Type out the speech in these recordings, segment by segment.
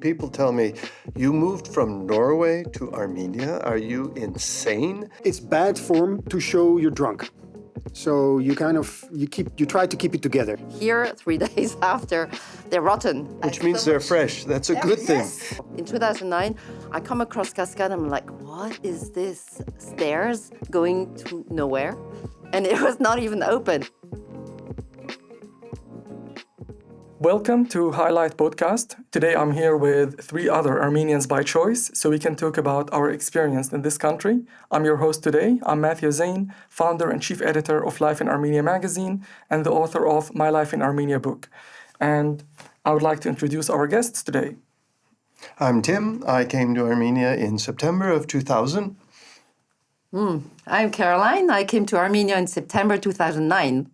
People tell me, you moved from Norway to Armenia. Are you insane? It's bad form to show you're drunk. So you try to keep it together. Here, 3 days after, they're rotten. Which means they're fresh. That's a good thing. Yes. In 2009, I come across Cascade. I'm like, what is this? Stairs going to nowhere? And it was not even open. Welcome to Haylight podcast. Today I'm here with 3 other Armenians by choice, so we can talk about our experience in this country. I'm your host today. I'm Mathew Zein, founder and chief editor of Life in Armenia magazine and the author of My Life in Armenia book. And I would like to introduce our guests today. I'm Tim. I came to Armenia in September of 2000. I'm Caroline. I came to Armenia in September 2009.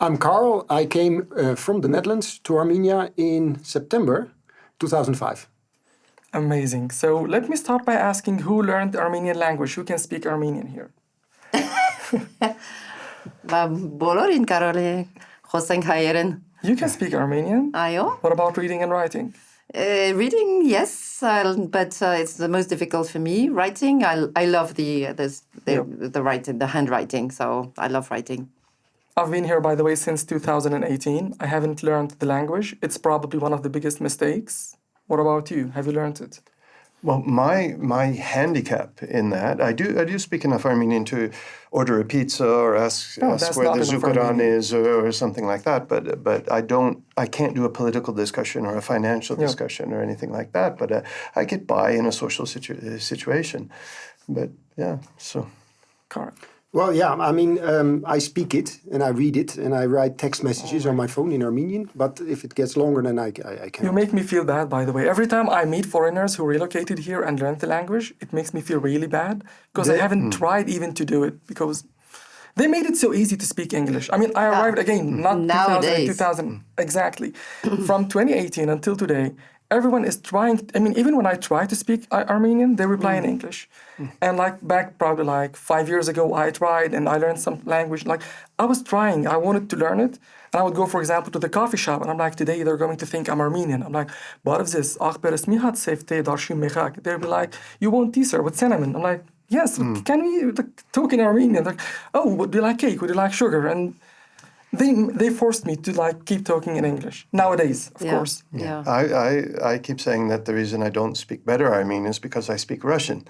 I'm Carel. I came from the Netherlands to Armenia in September 2005. Amazing. So let me start by asking who learned the Armenian language? Who can speak Armenian here? բոլորին կարող է խոսենք հայերեն. You can speak Armenian? Այո. What about reading and writing? Reading, yes, but it's the most difficult for me. Writing, I love the writing, the handwriting, so I love writing. I've been here, by the way, since 2018. I haven't learned the language. It's probably one of the biggest mistakes. What about you? Have you learned it? Well, my handicap in that, I do speak enough Armenian to order a pizza or ask where the zukaran is or something like that. But I can't do a political discussion or a financial discussion or anything like that. But I get by in a social situation. But yeah, so. Carel. Well, yeah, I mean, I speak it and I read it and I write text messages on my phone in Armenian. But if it gets longer, then I cannot. You make me feel bad, by the way. Every time I meet foreigners who relocated here and learned the language, it makes me feel really bad because I haven't tried even to do it because they made it so easy to speak English. I mean, I arrived again, not nowadays. 2000, exactly. From 2018 until today, everyone is trying, even when I try to speak Armenian, they reply in English. And back probably 5 years ago, I tried and I learned some language. I was trying, I wanted to learn it. And I would go, for example, to the coffee shop and I'm like, today they're going to think I'm Armenian. I'm like, what is this? They'll be like, you want tea, sir, with cinnamon? I'm like, yes, can we talk in Armenian? Like, oh, would you like cake? Would you like sugar? And they forced me to keep talking in English nowadays, of course. Yeah. I keep saying that the reason I don't speak better Armenian is because I speak Russian.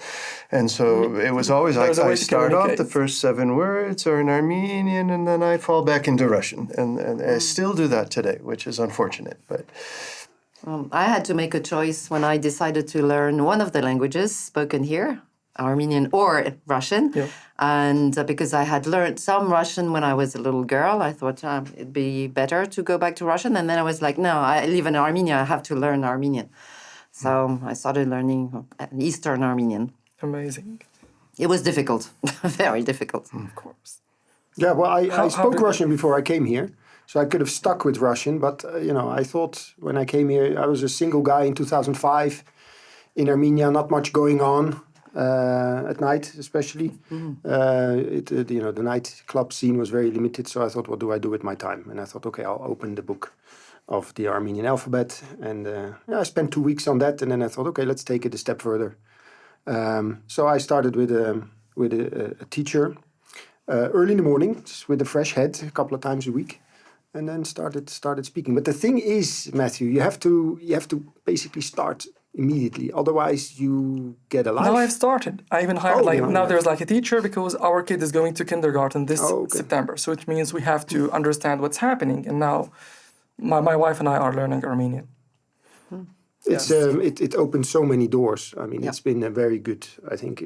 And so it was always like I start off the first 7 words are in Armenian and then I fall back into Russian. And I still do that today, which is unfortunate. But I had to make a choice when I decided to learn one of the languages spoken here, Armenian or Russian. Yeah. And because I had learned some Russian when I was a little girl, I thought it'd be better to go back to Russian. And then I was like, no, I live in Armenia, I have to learn Armenian. So I started learning Eastern Armenian. Amazing. It was difficult, very difficult. Of course. Yeah, well, I spoke Russian before I came here. So I could have stuck with Russian. But, I thought when I came here, I was a single guy in 2005 in Armenia, not much going on. At night, especially, the nightclub scene was very limited. So I thought, what do I do with my time? And I thought, okay, I'll open the book of the Armenian alphabet. And I spent 2 weeks on that. And then I thought, okay, let's take it a step further. So I started with a teacher early in the morning, just with a fresh head, a couple of times a week, and then started speaking. But the thing is, Mathew, you have to basically start immediately, otherwise you get a life. Now I've started. I even hired there's a teacher because our kid is going to kindergarten this September. So it means we have to understand what's happening. And now my wife and I are learning Armenian. It's it opens so many doors. I mean, it's been a very good, I think,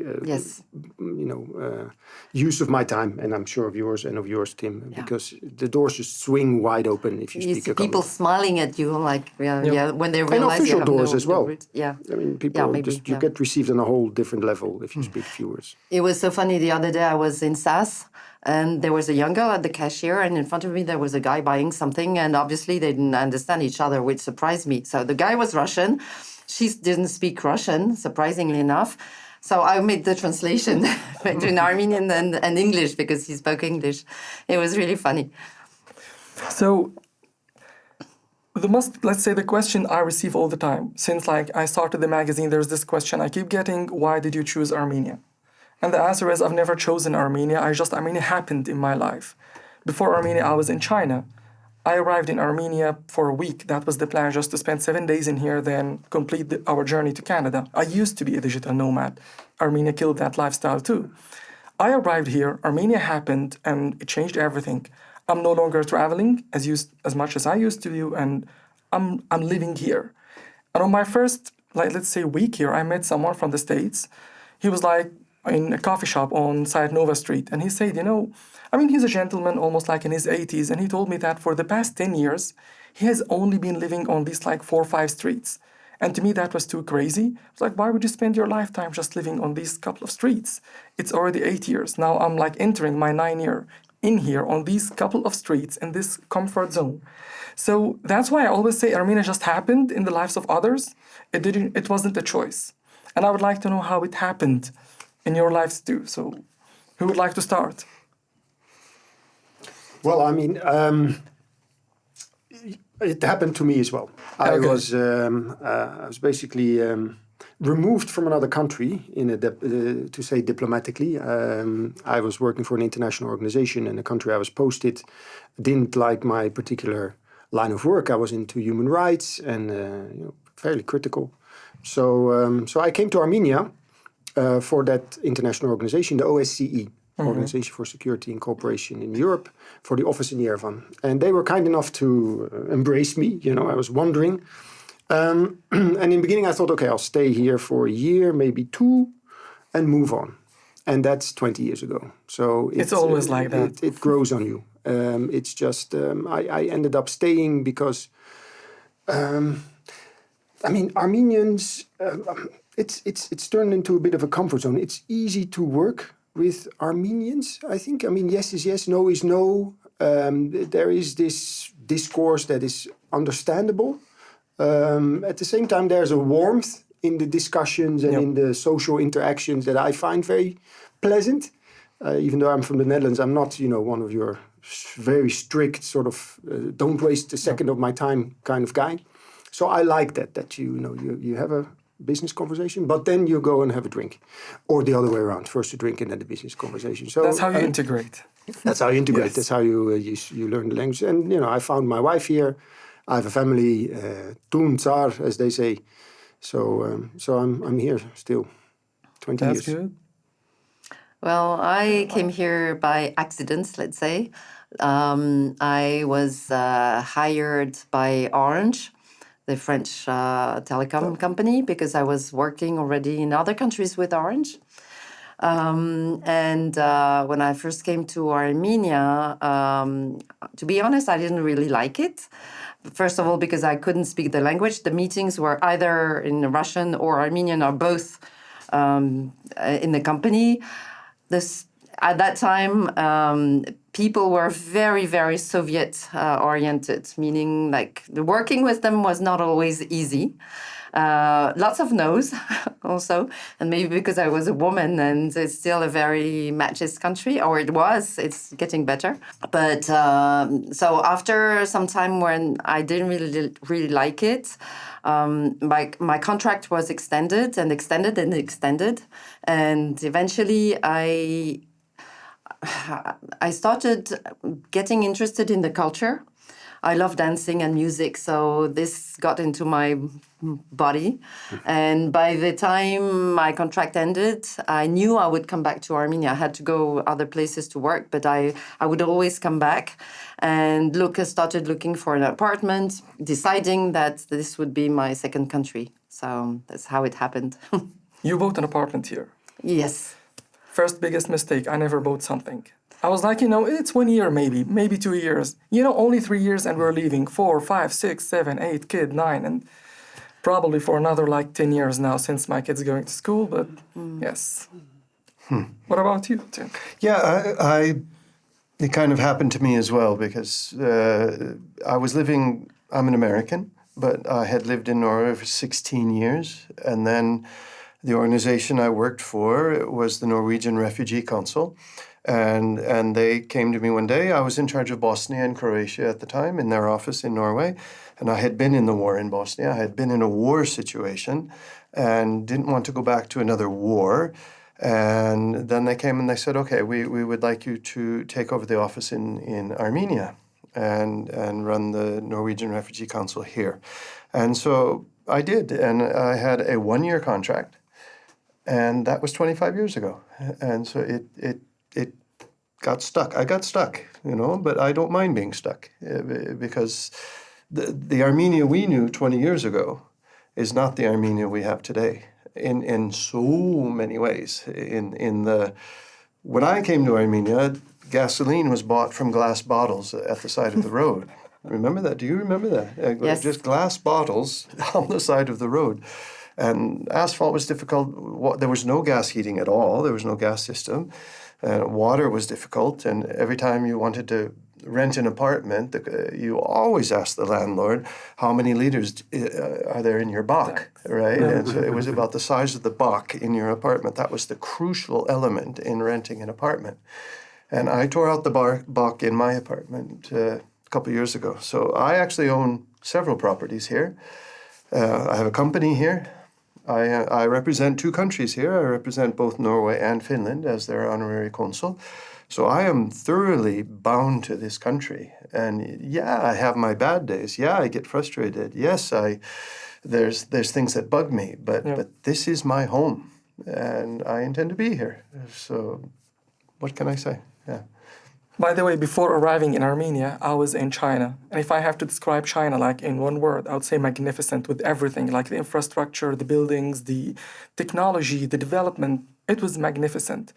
use of my time, and I'm sure of yours and of yours, Tim, because the doors just swing wide open if you speak. See people smiling at you, when they realize. And official doors as well. Yeah, I mean, people you get received on a whole different level if you speak few words. It was so funny. The other day I was in SAS. And there was a young girl at the cashier, and in front of me there was a guy buying something, and obviously they didn't understand each other, which surprised me. So the guy was Russian. She didn't speak Russian, surprisingly enough. So I made the translation between Armenian and English because he spoke English. It was really funny. So let's say the question I receive all the time, since like I started the magazine, there's this question I keep getting, why did you choose Armenia? And the answer is I've never chosen Armenia, Armenia happened in my life. Before Armenia, I was in China. I arrived in Armenia for a week. That was the plan, just to spend 7 days in here, then complete our journey to Canada. I used to be a digital nomad. Armenia killed that lifestyle too. I arrived here, Armenia happened, and it changed everything. I'm no longer traveling as much as I used to do, and I'm living here. And on my first, let's say, week here, I met someone from the States. He was like in a coffee shop on Side Nova Street, and he said, he's a gentleman, almost like in his 80s, and he told me that for the past 10 years, he has only been living on these like 4 or 5 streets. And to me, that was too crazy. It's like, why would you spend your lifetime just living on these couple of streets? It's already 8 years. Now I'm like entering my 9th year in here on these couple of streets in this comfort zone. So that's why I always say Armenia just happened in the lives of others. It wasn't a choice. And I would like to know how it happened in your lives too. So who would like to start? Well, it happened to me as well. I was basically removed from another country, to say diplomatically. I was working for an international organization, and the country I was posted didn't like my particular line of work. I was into human rights and fairly critical. So I came to Armenia for that international organization, the OSCE. Organization for Security and Cooperation in Europe, for the office in Yerevan. And they were kind enough to embrace me. I was wondering. And in the beginning, I thought, okay, I'll stay here for a year, maybe 2, and move on. And that's 20 years ago. So it's always like that. It grows on you. It's just, I ended up staying because, Armenians, it's turned into a bit of a comfort zone. It's easy to work with Armenians, I think. Yes is yes, no is no. There is this discourse that is understandable. At the same time, there's a warmth in the discussions and in the social interactions that I find very pleasant. Even though I'm from the Netherlands, I'm not, one of your very strict sort of don't waste a second of my time kind of guy. So I like that you have a business conversation, but then you go and have a drink, or the other way around, first a drink and then the business conversation. So that's how you integrate. That's how you integrate. Yes. That's how you learn the language. And I found my wife here. I have a family, Tun Tsar, as they say. So I'm here still, 20 years. That's good. Well, I came here by accident, let's say. I was hired by Orange, the French telecom company, because I was working already in other countries with Orange. And when I first came to Armenia, to be honest, I didn't really like it. First of all, because I couldn't speak the language. The meetings were either in Russian or Armenian, or both in the company. At that time, people were very, very Soviet-oriented, meaning like working with them was not always easy. Lots of no's also, and maybe because I was a woman and it's still a very machist country, or it's getting better. But so after some time when I didn't really like it, my contract was extended and extended and extended, and eventually I started getting interested in the culture. I love dancing and music, so this got into my body. And by the time my contract ended, I knew I would come back to Armenia. I had to go other places to work, but I would always come back and started looking for an apartment, deciding that this would be my second country. So that's how it happened. You bought an apartment here? Yes. First biggest mistake, I never bought something. I was like, it's 1 year maybe 2 years. Only 3 years and we're leaving. 4, 5, 6, 7, 8, kid, 9. And probably for another 10 years now since my kid's going to school, but yes. What about you, Tim? Yeah, it kind of happened to me as well because I'm an American, but I had lived in Norway for 16 years. And then the organization I worked for was the Norwegian Refugee Council. And they came to me one day. I was in charge of Bosnia and Croatia at the time in their office in Norway. And I had been in the war in Bosnia. I had been in a war situation and didn't want to go back to another war. And then they came and they said, okay, we would like you to take over the office in Armenia and run the Norwegian Refugee Council here. And so I did. And I had a 1-year contract. And that was 25 years ago. And so it got stuck. I got stuck, but I don't mind being stuck because the Armenia we knew 20 years ago is not the Armenia we have today in so many ways. When I came to Armenia, gasoline was bought from glass bottles at the side of the road. Remember that? Do you remember that? Yes. Just glass bottles on the side of the road. And asphalt was difficult. There was no gas heating at all. There was no gas system. Water was difficult. And every time you wanted to rent an apartment, you always asked the landlord, how many liters are there in your bak, right? And so it was about the size of the bak in your apartment. That was the crucial element in renting an apartment. And I tore out the bak in my apartment a couple of years ago. So I actually own several properties here. I have a company here. I represent 2 countries here. I represent both Norway and Finland as their honorary consul. So I am thoroughly bound to this country. And yeah, I have my bad days. Yeah, I get frustrated. Yes, there's things that bug me, but this is my home and I intend to be here. So what can I say? Yeah. By the way, before arriving in Armenia, I was in China. And if I have to describe China like in one word, I would say magnificent with everything, like the infrastructure, the buildings, the technology, the development. It was magnificent.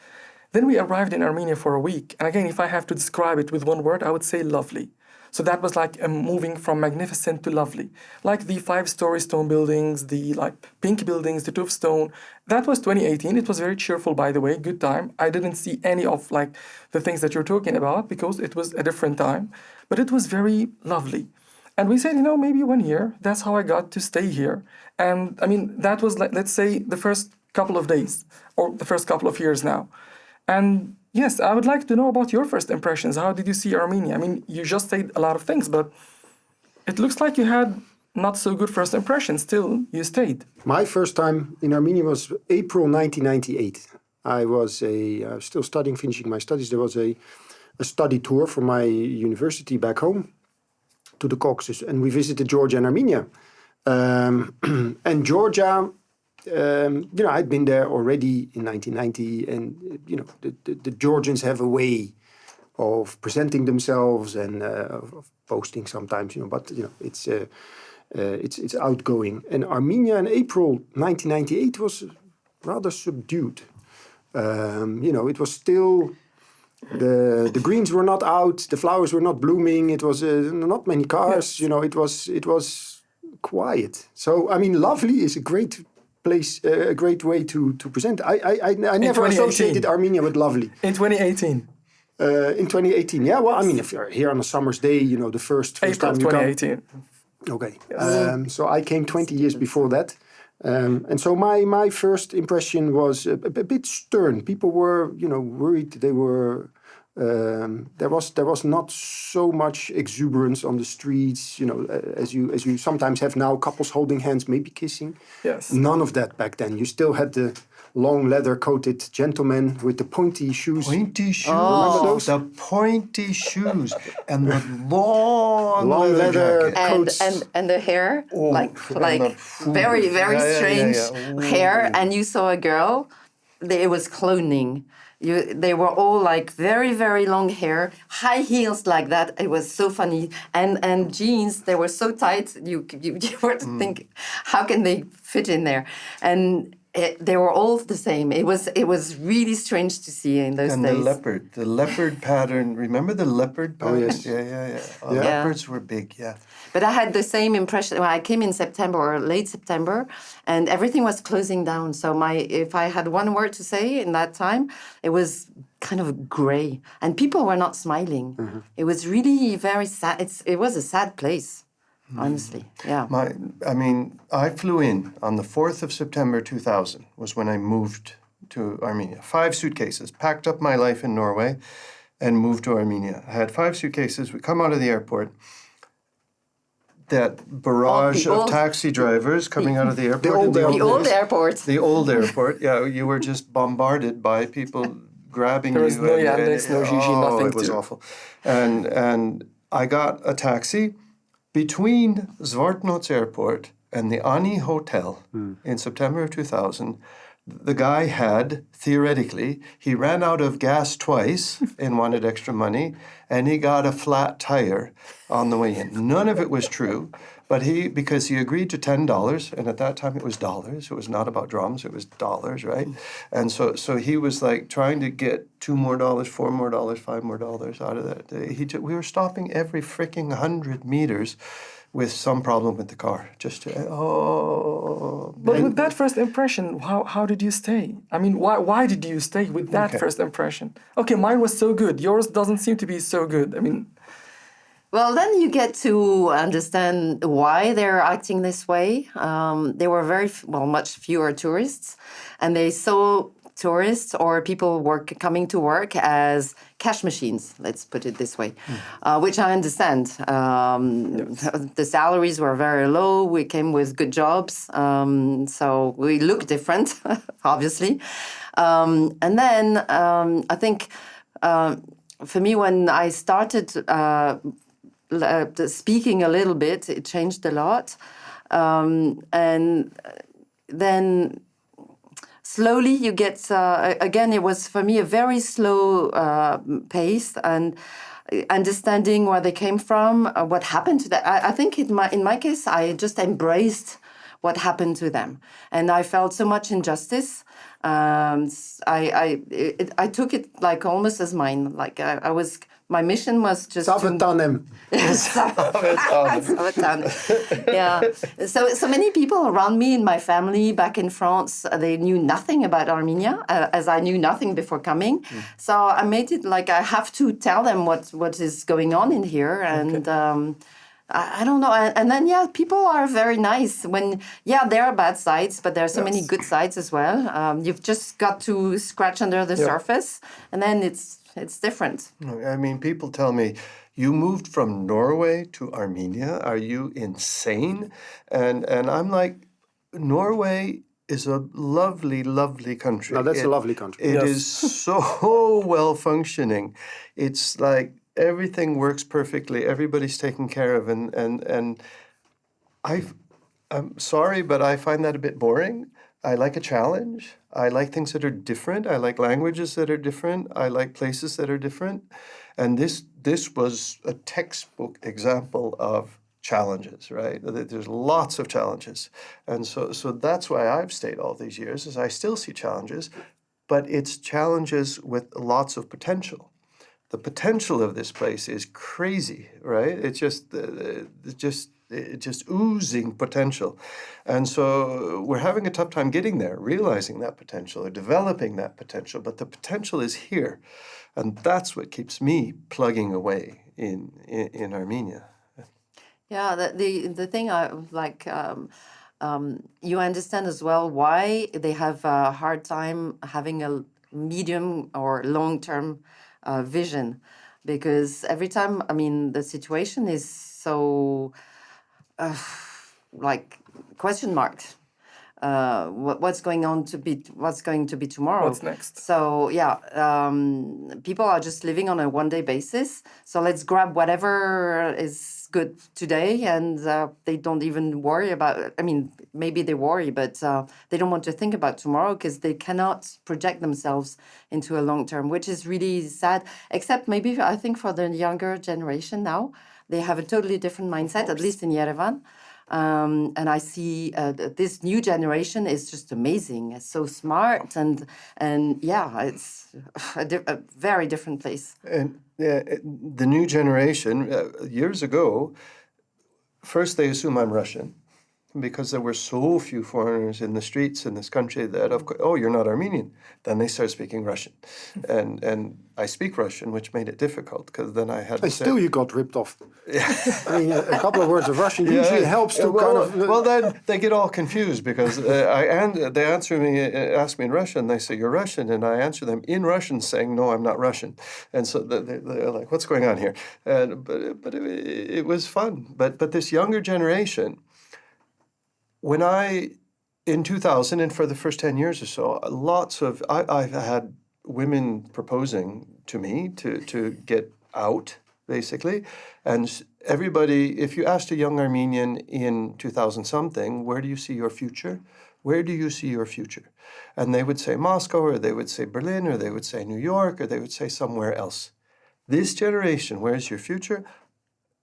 Then we arrived in Armenia for a week. And again, if I have to describe it with one word, I would say lovely. So that was like moving from magnificent to lovely. Like the 5-story stone buildings, the pink buildings, the tuff stone. That was 2018. It was very cheerful, by the way, good time. I didn't see any of the things that you're talking about because it was a different time. But it was very lovely. And we said, maybe 1 year. That's how I got to stay here. And I mean, that was let's say the first couple of days or the first couple of years now. And yes, I would like to know about your first impressions. How did you see Armenia? I mean, you just said a lot of things, but it looks like you had not so good first impressions. Still, you stayed. My first time in Armenia was April 1998. I was still studying, finishing my studies. There was a study tour from my university back home to the Caucasus, and we visited Georgia and Armenia. And Georgia... I'd been there already in 1990, and the Georgians have a way of presenting themselves and of boasting sometimes, but it's outgoing. And Armenia in April 1998 was rather subdued. It was still the greens were not out, the flowers were not blooming. It was not many cars. Yes. It was quiet. So I mean, lovely is a great place, a great way to present. I never associated Armenia with lovely. In 2018. In 2018, yeah. Well, I mean, if you're here on a summer's day, the first April time you 2018. Come. Okay. Yes. So I came 20 years before that. And so my first impression was a bit stern. People were, worried. They were. There was not so much exuberance on the streets, as you sometimes have now. Couples holding hands, maybe kissing. Yes. None of that back then. You still had the long leather-coated gentlemen with the pointy shoes. Pointy shoes. Remember those? The pointy shoes and the long leather coats. And the hair, very, very strange hair. And you saw a girl, it was cloning. They were all very, very long hair, high heels like that. It was so funny. And jeans, they were so tight, you were to think, how can they fit in there? And they were all the same. It was really strange to see in those days. And the leopard pattern. Remember the leopard pattern? Oh, yes. Yeah. Leopards were big, yeah. But I had the same impression. Well, I came in September or late September, and everything was closing down. So if I had one word to say in that time, it was kind of gray, and people were not smiling. Mm-hmm. It was really very sad. It was a sad place. Honestly, yeah. I flew in on the 4th of September 2000 was when I moved to Armenia. 5 suitcases. Packed up my life in Norway and moved to Armenia. I had 5 suitcases. We come out of the airport. That barrage of taxi drivers coming out of the airport. The old airport. The old airport. Yeah, you were just bombarded by people grabbing you. There was no Yandex, no Gigi, nothing. It was awful. And I got a taxi between Zvartnots Airport and the Ani Hotel in September of 2000. The guy had, theoretically, he ran out of gas twice and wanted extra money, and he got a flat tire on the way in. None of it was true, but because he agreed to $10, and at that time it was dollars. It was not about drums, it was dollars, right? And so he was like trying to get $2 more, $4 more, $5 more out of that. We were stopping every freaking 100 meters with some problem with the car, just to, But with that first impression, how did you stay? I mean, why did you stay with that first impression? Okay, mine was so good. Yours doesn't seem to be so good. I mean... Well, then you get to understand why they're acting this way. There were much fewer tourists, and they saw tourists or people coming to work as cash machines, let's put it this way, which I understand. The salaries were very low. We came with good jobs, so we look different, obviously. And then I think for me, when I started speaking a little bit, it changed a lot. And then slowly you get, again, it was for me a very slow pace and understanding where they came from, what happened to them. I think in my case, I just embraced what happened to them. And I felt so much injustice. I took it like almost as mine. Like my mission was just Savetanem. Yeah. So many people around me in my family back in France, they knew nothing about Armenia, as I knew nothing before coming. So I made it like I have to tell them what is going on in here. And I don't know. And then, people are very nice. There are bad sides, but there are so many good sides as well. You've just got to scratch under the surface, and then it's different. I mean, people tell me, you moved from Norway to Armenia. Are you insane? And I'm like, Norway is a lovely, lovely country. No, that's a lovely country. It is so well functioning. It's like everything works perfectly. Everybody's taken care of, and I'm sorry, but I find that a bit boring. I like a challenge. I like things that are different. I like languages that are different. I like places that are different. And this was a textbook example of challenges, right? There's lots of challenges. And so that's why I've stayed all these years, is I still see challenges, but it's challenges with lots of potential. The potential of this place is crazy, right? It's just oozing potential. And so we're having a tough time getting there, realizing that potential or developing that potential, but the potential is here. And that's what keeps me plugging away in Armenia. Yeah, the thing I like, you understand as well why they have a hard time having a medium or long-term vision, because every time, I mean, the situation is so like question marked. What's going to be tomorrow? What's next? So people are just living on a one-day basis. So let's grab whatever is good today, and they don't even worry about. I mean, maybe they worry, but they don't want to think about tomorrow because they cannot project themselves into a long term, which is really sad. Except maybe I think for the younger generation now, they have a totally different mindset, at least in Yerevan. And I see this new generation is just amazing. It's so smart, and it's a very different place. And the new generation, years ago, first they assume I'm Russian, because there were so few foreigners in the streets in this country that, of course, oh, you're not Armenian. Then they start speaking Russian. And I speak Russian, which made it difficult because then I had to say... still you got ripped off. I mean, a couple of words of Russian usually helps to kind of... Well, then they get all confused because they ask me in Russian, they say, you're Russian, and I answer them in Russian saying, no, I'm not Russian. And so they're like, what's going on here? But it was fun. But this younger generation, when in 2000 and for the first 10 years or so, I've had women proposing to me to get out, basically. And everybody, if you asked a young Armenian in 2000-something, where do you see your future? Where do you see your future? And they would say Moscow, or they would say Berlin, or they would say New York, or they would say somewhere else. This generation, where's your future?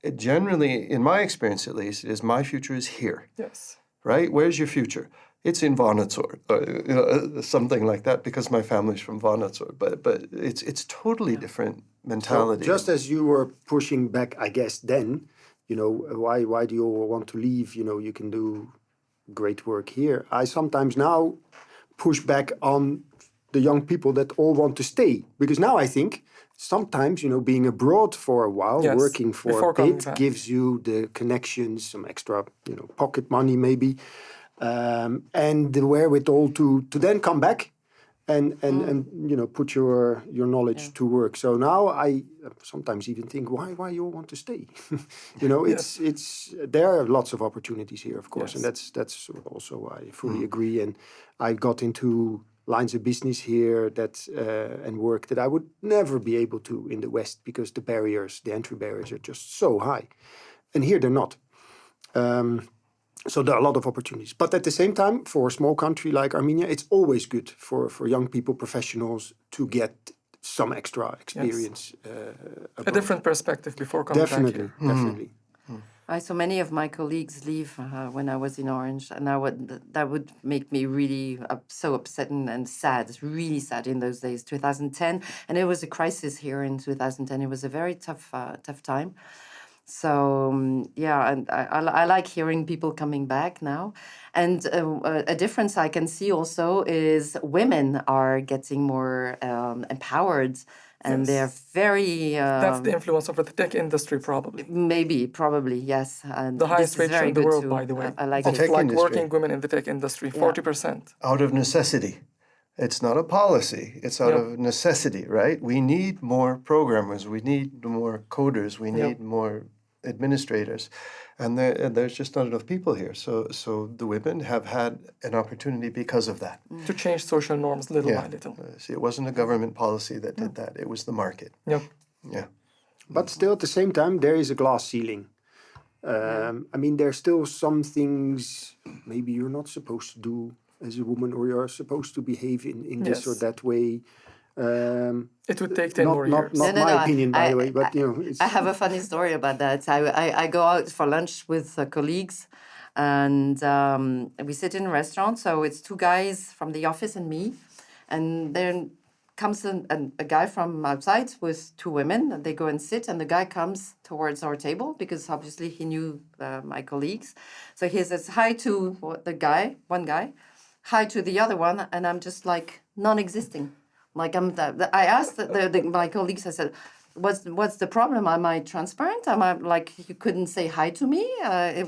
It generally, in my experience at least, is my future is here. Yes. Right? Where's your future? It's in Vanadzor, something like that, because my family's from Vanadzor. But it's totally different mentality. So just as you were pushing back, I guess then, why do you all want to leave? You can do great work here. I sometimes now push back on the young people that all want to stay, because now I think sometimes being abroad for a while, working for a bit, gives you the connections, some extra pocket money maybe. And the wherewithal to then come back and put your knowledge to work. So now I sometimes even think, why you all want to stay? It's there are lots of opportunities here, of course, and that's also I fully agree. And I got into lines of business here and work that I would never be able to in the West because the entry barriers are just so high, and here they're not. So there are a lot of opportunities. But at the same time, for a small country like Armenia, it's always good for young people, professionals, to get some extra experience. A different perspective before coming back here. Definitely. I saw many of my colleagues leave when I was in Orange, and that would make me really so upset and sad, really sad in those days, 2010. And it was a crisis here in 2010. It was a very tough time. So, and I like hearing people coming back now. And a difference I can see also is women are getting more empowered. And they're very... That's the influence of the tech industry, probably. Probably, yes. And the highest rate in the world, by the way. I like it. Working women in the tech industry, 40%. Out of necessity. It's not a policy. It's out of necessity, right? We need more programmers. We need more coders. We need more administrators. And there's just not enough people here. So the women have had an opportunity because of that. To change social norms little by little. See, it wasn't a government policy that did that. It was the market. Yep. Yeah. But still, at the same time, there is a glass ceiling. I mean, there's still some things maybe you're not supposed to do as a woman, or you're supposed to behave in this or that way. It would take 10 more years. Not my opinion, by the way, but I have a funny story about that. I go out for lunch with colleagues, and we sit in a restaurant. So it's two guys from the office and me, and then comes a guy from outside with two women, and they go and sit, and the guy comes towards our table because obviously he knew my colleagues. So he says hi to one guy, hi to the other one, and I'm just like non-existing. Like I asked my colleagues, I said, what's the problem? Am I transparent? Am I like, you couldn't say hi to me?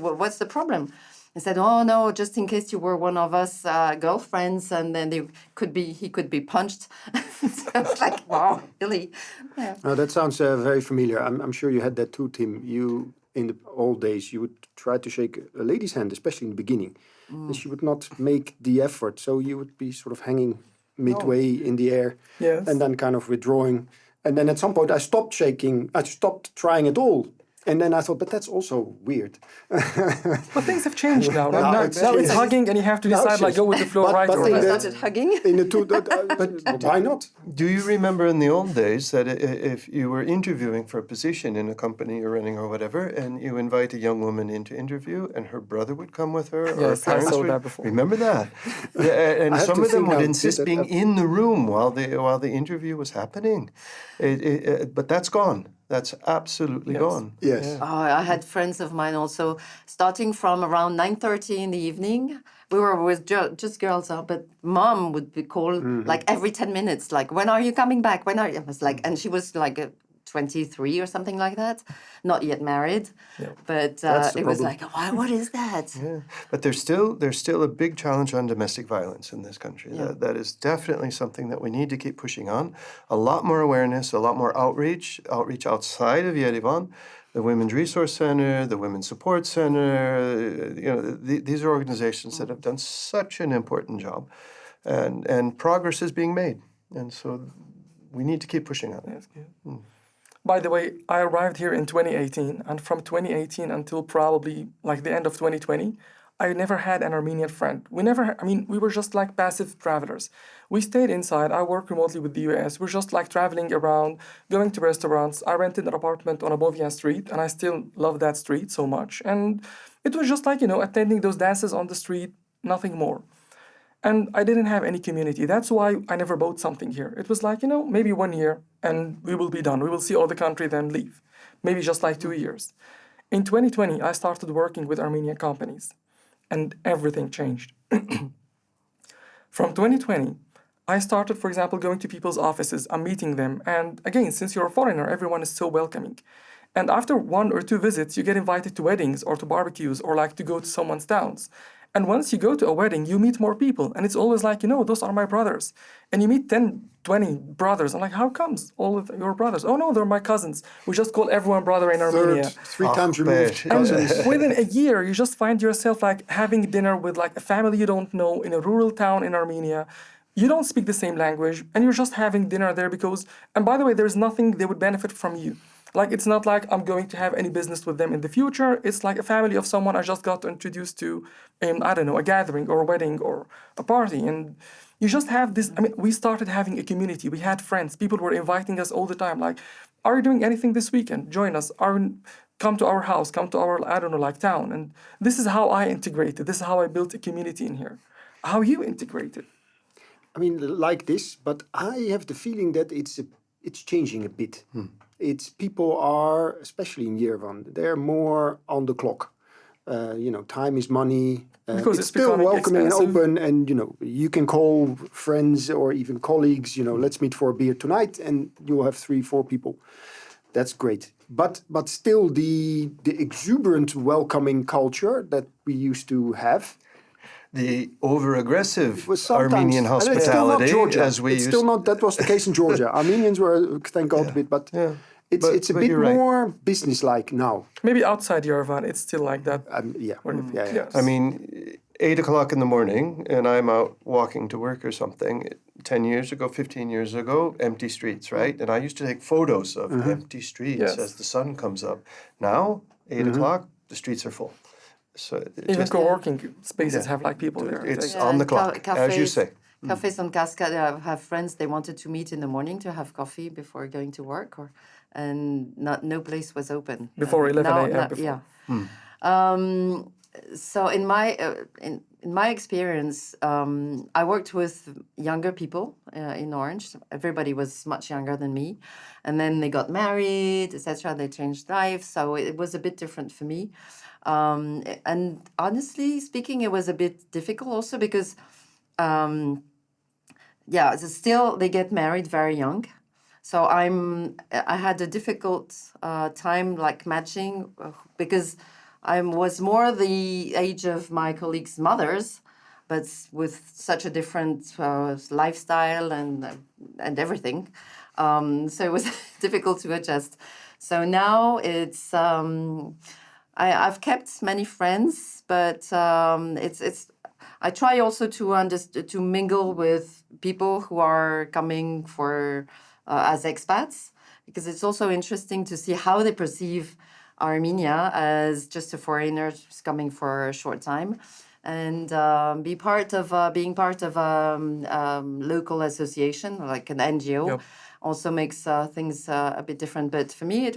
What's the problem? I said, oh no, just in case you were one of us girlfriends, and then he could be punched. So I was like, wow, really? Yeah. No, that sounds very familiar. I'm sure you had that too, Tim. You, in the old days, you would try to shake a lady's hand, especially in the beginning. And she would not make the effort, so you would be sort of hanging midway in the air, and then kind of withdrawing. And then at some point I stopped shaking, I stopped trying at all. And then I thought, but that's also weird. But things have changed now. Now it's hugging, and you have to decide, go with the flow, right or They left. started hugging. But why not? Do you remember in the old days that if you were interviewing for a position in a company you're running or whatever, and you invite a young woman in to interview, and her brother would come with her, or her parents would? That before. Remember that? And some of them would insist being in the room while the interview was happening. But that's gone. That's absolutely gone. Yes. I had friends of mine also, starting from around 9:30 in the evening. We were with just girls, but mom would be called like every 10 minutes, like, when are you coming back? When are you? I was like, and she was like 23 or something like that, not yet married. Yeah. But it was like, why? What is that? Yeah, but there's still a big challenge on domestic violence in this country. Yeah. That is definitely something that we need to keep pushing on. A lot more awareness, a lot more outreach outside of Yerevan. The Women's Resource Center, the Women's Support Center, these are organizations that have done such an important job, and progress is being made, and so we need to keep pushing on it. That's good. By the way, I arrived here in 2018, and from 2018 until probably like the end of 2020, I never had an Armenian friend. We were just like passive travelers. We stayed inside. I work remotely with the US. We're just like traveling around, going to restaurants. I rented an apartment on Abovian Street, and I still love that street so much. And it was just like, attending those dances on the street, nothing more. And I didn't have any community. That's why I never bought something here. It was like, maybe 1 year and we will be done. We will see all the country, then leave. Maybe just like 2 years. In 2020, I started working with Armenian companies, and everything changed. From 2020, I started, for example, going to people's offices. I'm meeting them. And again, since you're a foreigner, everyone is so welcoming. And after 1 or 2 visits, you get invited to weddings or to barbecues or like to go to someone's towns. And once you go to a wedding, you meet more people. And it's always like, those are my brothers. And you meet 10, 20 brothers. I'm like, how comes all of your brothers? Oh, no, they're my cousins. We just call everyone brother in Armenia. Three times removed And cousins. within a year, you just find yourself like having dinner with like a family you don't know in a rural town in Armenia. You don't speak the same language, and you're just having dinner there and by the way, there's nothing they would benefit from you. Like, it's not like I'm going to have any business with them in the future. It's like a family of someone I just got introduced to in, a gathering or a wedding or a party. And you just have this, we started having a community. We had friends. People were inviting us all the time. Like, are you doing anything this weekend? Join us. Come to our house, come to our, town. And this is how I integrated. This is how I built a community in here. How you integrated? Like this, but I have the feeling that it's changing a bit. It's people are, especially in Yerevan, they're more on the clock. Time is money. Because it's still welcoming expensive. and open, and you can call friends or even colleagues. Let's meet for a beer tonight, and you'll have 3-4 people. That's great. But still, the exuberant welcoming culture that we used to have. The over-aggressive Sometimes, Armenian hospitality, it's still not Georgia. as we it's used. Still not. That was the case in Georgia. Armenians were, thank God, a bit, but it's a bit more businesslike now. Maybe outside Yerevan, it's still like that. Yeah. Yes. 8 o'clock in the morning, and I'm out walking to work or something. 10 years ago, 15 years ago, empty streets, right? And I used to take photos of empty streets as the sun comes up. Now, 8 o'clock, the streets are full. So even co-working spaces have like people there. It's on the clock, as you say. Cafes on Cascade, I have friends, they wanted to meet in the morning to have coffee before going to work, and no place was open. Before 11 a.m. Yeah. So in my experience, I worked with younger people in Orange. Everybody was much younger than me. And then they got married, etc. They changed lives. So it was a bit different for me. And honestly speaking, it was a bit difficult also because, still they get married very young. So I had a difficult time like matching because I was more the age of my colleagues' mothers, but with such a different lifestyle and everything. So it was difficult to adjust. So now it's I've kept many friends, but it's I try also to mingle with people who are coming for as expats, because it's also interesting to see how they perceive Armenia as just a foreigner who's coming for a short time, and being part of a local association like an NGO. Yep. Also makes things a bit different. But for me,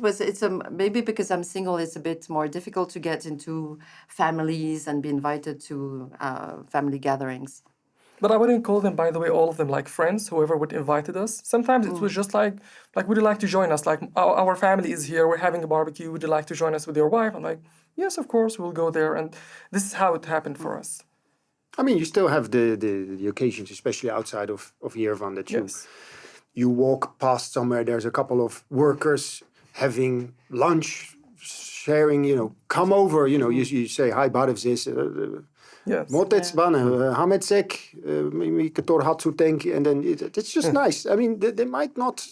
maybe because I'm single, it's a bit more difficult to get into families and be invited to family gatherings. But I wouldn't call them, by the way, all of them like friends, whoever would invited us. Sometimes it was just like, would you like to join us? Like, our family is here, we're having a barbecue, would you like to join us with your wife? I'm like, yes, of course, we'll go there. And this is how it happened for us. I mean, you still have the occasions, especially outside of Yerevan, that you walk past somewhere, there's a couple of workers having lunch, sharing, come over, you say, hi, Barevzis, Motets Bane, Hametsek, Mikator Hatsutenk, and then it's just nice. I mean, they might not,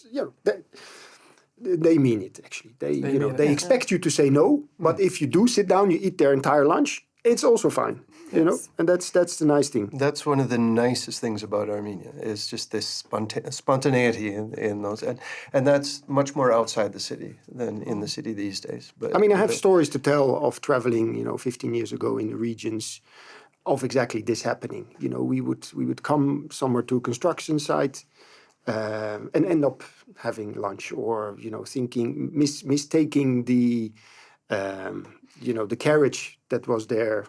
they mean it, actually. They expect you to say no, but if you do sit down, you eat their entire lunch, it's also fine. And that's the nice thing. That's one of the nicest things about Armenia is just this spontaneity in those, and that's much more outside the city than in the city these days. But I mean, I have stories to tell of traveling, 15 years ago in the regions, of exactly this happening. We would come somewhere to a construction site and end up having lunch, or thinking mistaking the the carriage that was their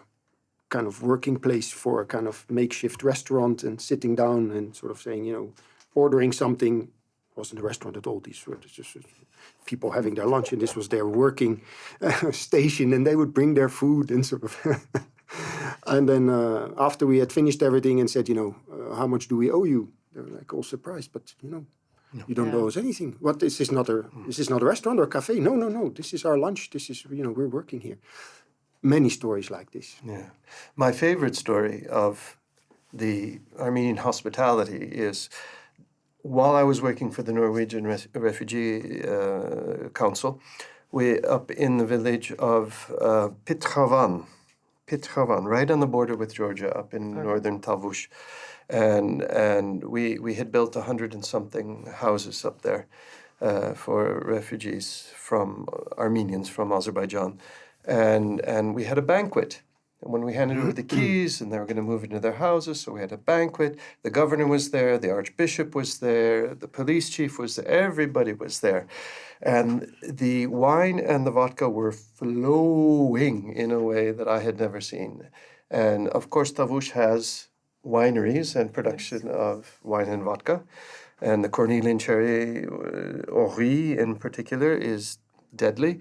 kind of working place for a kind of makeshift restaurant, and sitting down and sort of saying, ordering something. Wasn't a restaurant at all. These were just people having their lunch, and this was their working station, and they would bring their food and sort of. And then after we had finished everything and said, how much do we owe you? They were like all surprised, but you don't owe us anything. What? This is not a restaurant or a cafe. No. This is our lunch. This is we're working here. Many stories like this. Yeah, my favorite story of the Armenian hospitality is while I was working for the Norwegian Refugee Council, we up in the village of Pitchavan, right on the border with Georgia, up in northern Tavush. And we had built 100 and something houses up there for refugees from Armenians from Azerbaijan. And we had a banquet. And when we handed over the keys and they were going to move into their houses, so we had a banquet. The governor was there, the archbishop was there, the police chief was there, everybody was there. And the wine and the vodka were flowing in a way that I had never seen. And of course, Tavush has wineries and production of wine and vodka. And the cornelian cherry, Ori in particular, is deadly.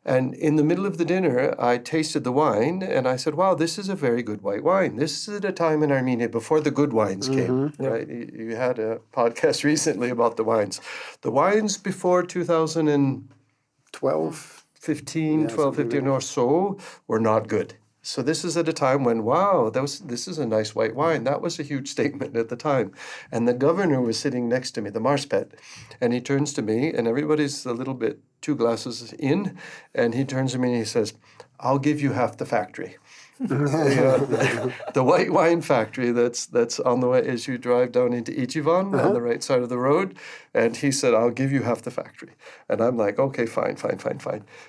And in the middle of the dinner, I tasted the wine and I said, wow, this is a very good white wine. This is at a time in Armenia before the good wines came, right? You had a podcast recently about the wines. The wines before 2012, 15 or so were not good. So this is at a time when, wow, this is a nice white wine. That was a huge statement at the time. And the governor was sitting next to me, the Marspet, and he turns to me, and everybody's a little bit 2 glasses in, and he turns to me and he says, I'll give you half the factory. The white wine factory that's on the way as you drive down into Ichivan on the right side of the road. And he said, I'll give you half the factory. And I'm like, okay, fine.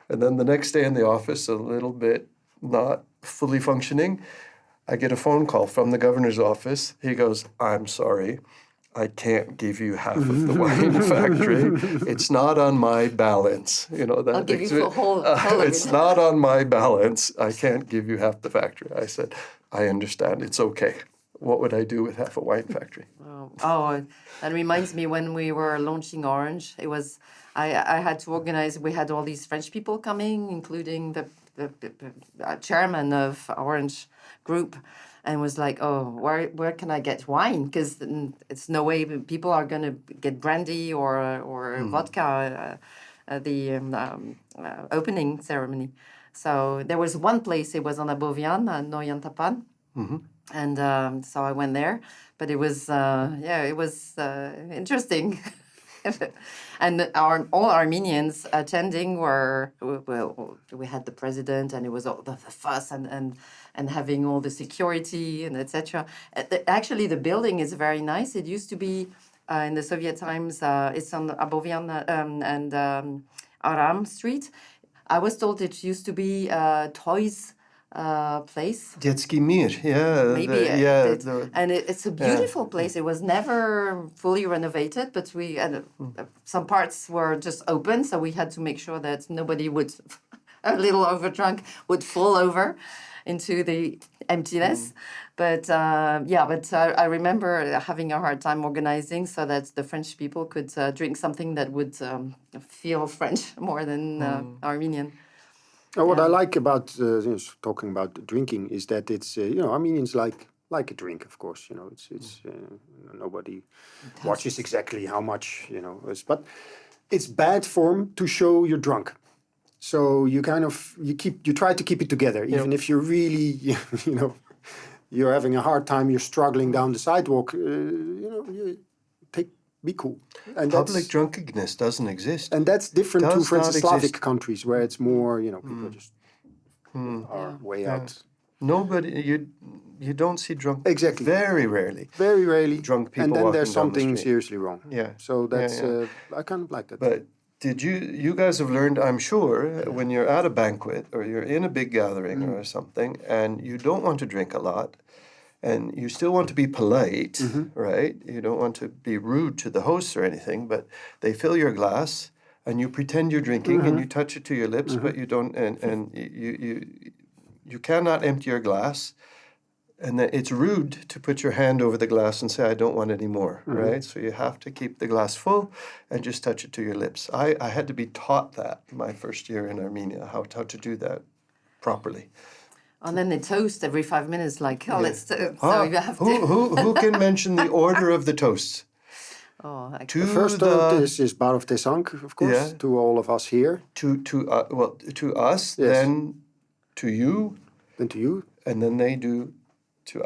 And then the next day in the office, a little bit not fully functioning, I get a phone call from the governor's office. He goes, I'm sorry, I can't give you half of the wine factory. It's not on my balance. I'll give you the whole it's not on my balance. I can't give you half the factory. I said, I understand. It's okay. What would I do with half a wine factory? Oh, that reminds me when we were launching Orange. It was I had to organize. We had all these French people coming, including the chairman of Orange Group, and was like, oh, where can I get wine? Because it's no way people are going to get brandy or vodka at the opening ceremony. So there was one place, it was on Abovian, Noyan Tapan. And so I went there, but it was, it was interesting. And all Armenians attending were, we had the president, and it was all the fuss and having all the security and etc. Actually, the building is very nice. It used to be in the Soviet times. It's on Abovian and Aram Street. I was told it used to be toys place. Детский мир, yeah. Maybe, and it's a beautiful place. It was never fully renovated, but some parts were just open, so we had to make sure that nobody would, a little overdrunk, would fall over. into the emptiness. But I remember having a hard time organizing so that the French people could drink something that would feel French more than Armenian. What I like about talking about drinking is that it's Armenians like a drink, of course. It's nobody watches exactly how much but it's bad form to show you're drunk. So you try to keep it together, even if you're really you're having a hard time, you're struggling down the sidewalk. Be cool. And public drunkenness doesn't exist, and that's different to, for instance, Slavic countries where it's more people just are way out. Nobody, you don't see drunk. Exactly. Very rarely. Very rarely. Drunk people. And then there's walking down the something street. seriously wrong. Yeah. So that's I kind of like that. But did you guys have learned, I'm sure, when you're at a banquet or you're in a big gathering or something, and you don't want to drink a lot, and you still want to be polite, right? You don't want to be rude to the hosts or anything, but they fill your glass, and you pretend you're drinking, and you touch it to your lips, but you don't, and you cannot empty your glass. And then it's rude to put your hand over the glass and say, I don't want any more, right? So you have to keep the glass full and just touch it to your lips. I had to be taught that my first year in Armenia, how to do that properly. And then they toast every 5 minutes, like, let's toast. So you have to... Who can mention the order of the toasts? The first toast is Bar of Tesank, of course, to all of us here. To us, then to you. Then to you. And then they do... To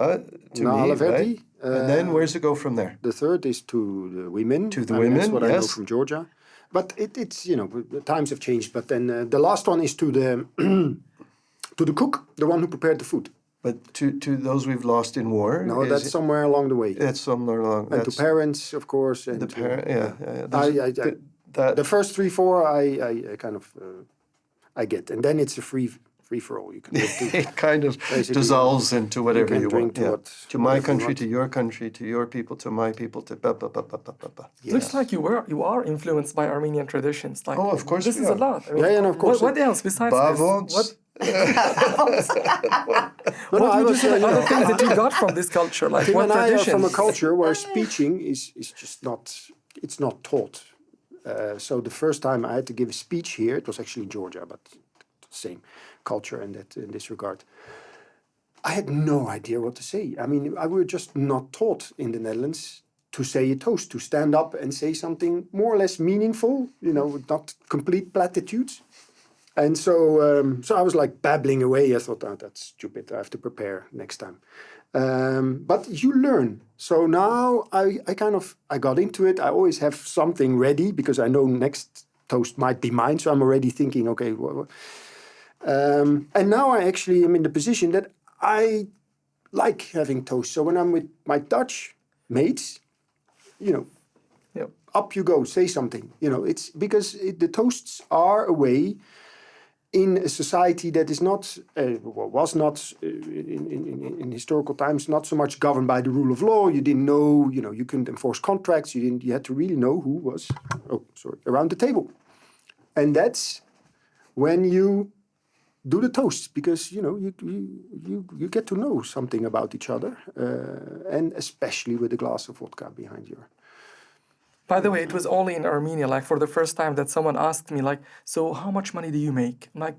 me, right? And then where's it go from there? The third is to the women. To the women, that's what I know from Georgia. But it's the times have changed. But then the last one is to the to the cook, the one who prepared the food. But to those we've lost in war? No, that's somewhere along the way. That's somewhere along. And to parents, of course. And the the first 3, 4, I kind of I get, and then it's a free for all. You can it kind of dissolves into whatever you want. To my country, to your people, to my people, to blah, blah, blah, blah, blah, blah. Yeah. Looks like you are influenced by Armenian traditions. Like, of course this is a lot. I mean, and of course. What else besides Bavons. this? What would you say other things that you got from this culture? Like Tim what and traditions? I are from a culture where speeching is just not, it's not taught. So the first time I had to give a speech here, it was actually in Georgia, but same culture in this regard. I had no idea what to say. I mean, I were just not taught in the Netherlands to say a toast, to stand up and say something more or less meaningful, not complete platitudes. And so I was like babbling away. I thought, that's stupid. I have to prepare next time. But you learn. So now I got into it. I always have something ready because I know next toast might be mine. So I'm already thinking, okay, and now I actually am in the position that I like having toast. So when I'm with my Dutch mates, up you go, say something. It's because the toasts are a way in a society that is not, was not in historical times, not so much governed by the rule of law. You didn't know, you couldn't enforce contracts. You had to really know who was, around the table. And that's when you do the toasts, because you get to know something about each other, and especially with a glass of vodka behind you. By the way, it was only in Armenia, like for the first time, that someone asked me, like, so how much money do you make? I'm like,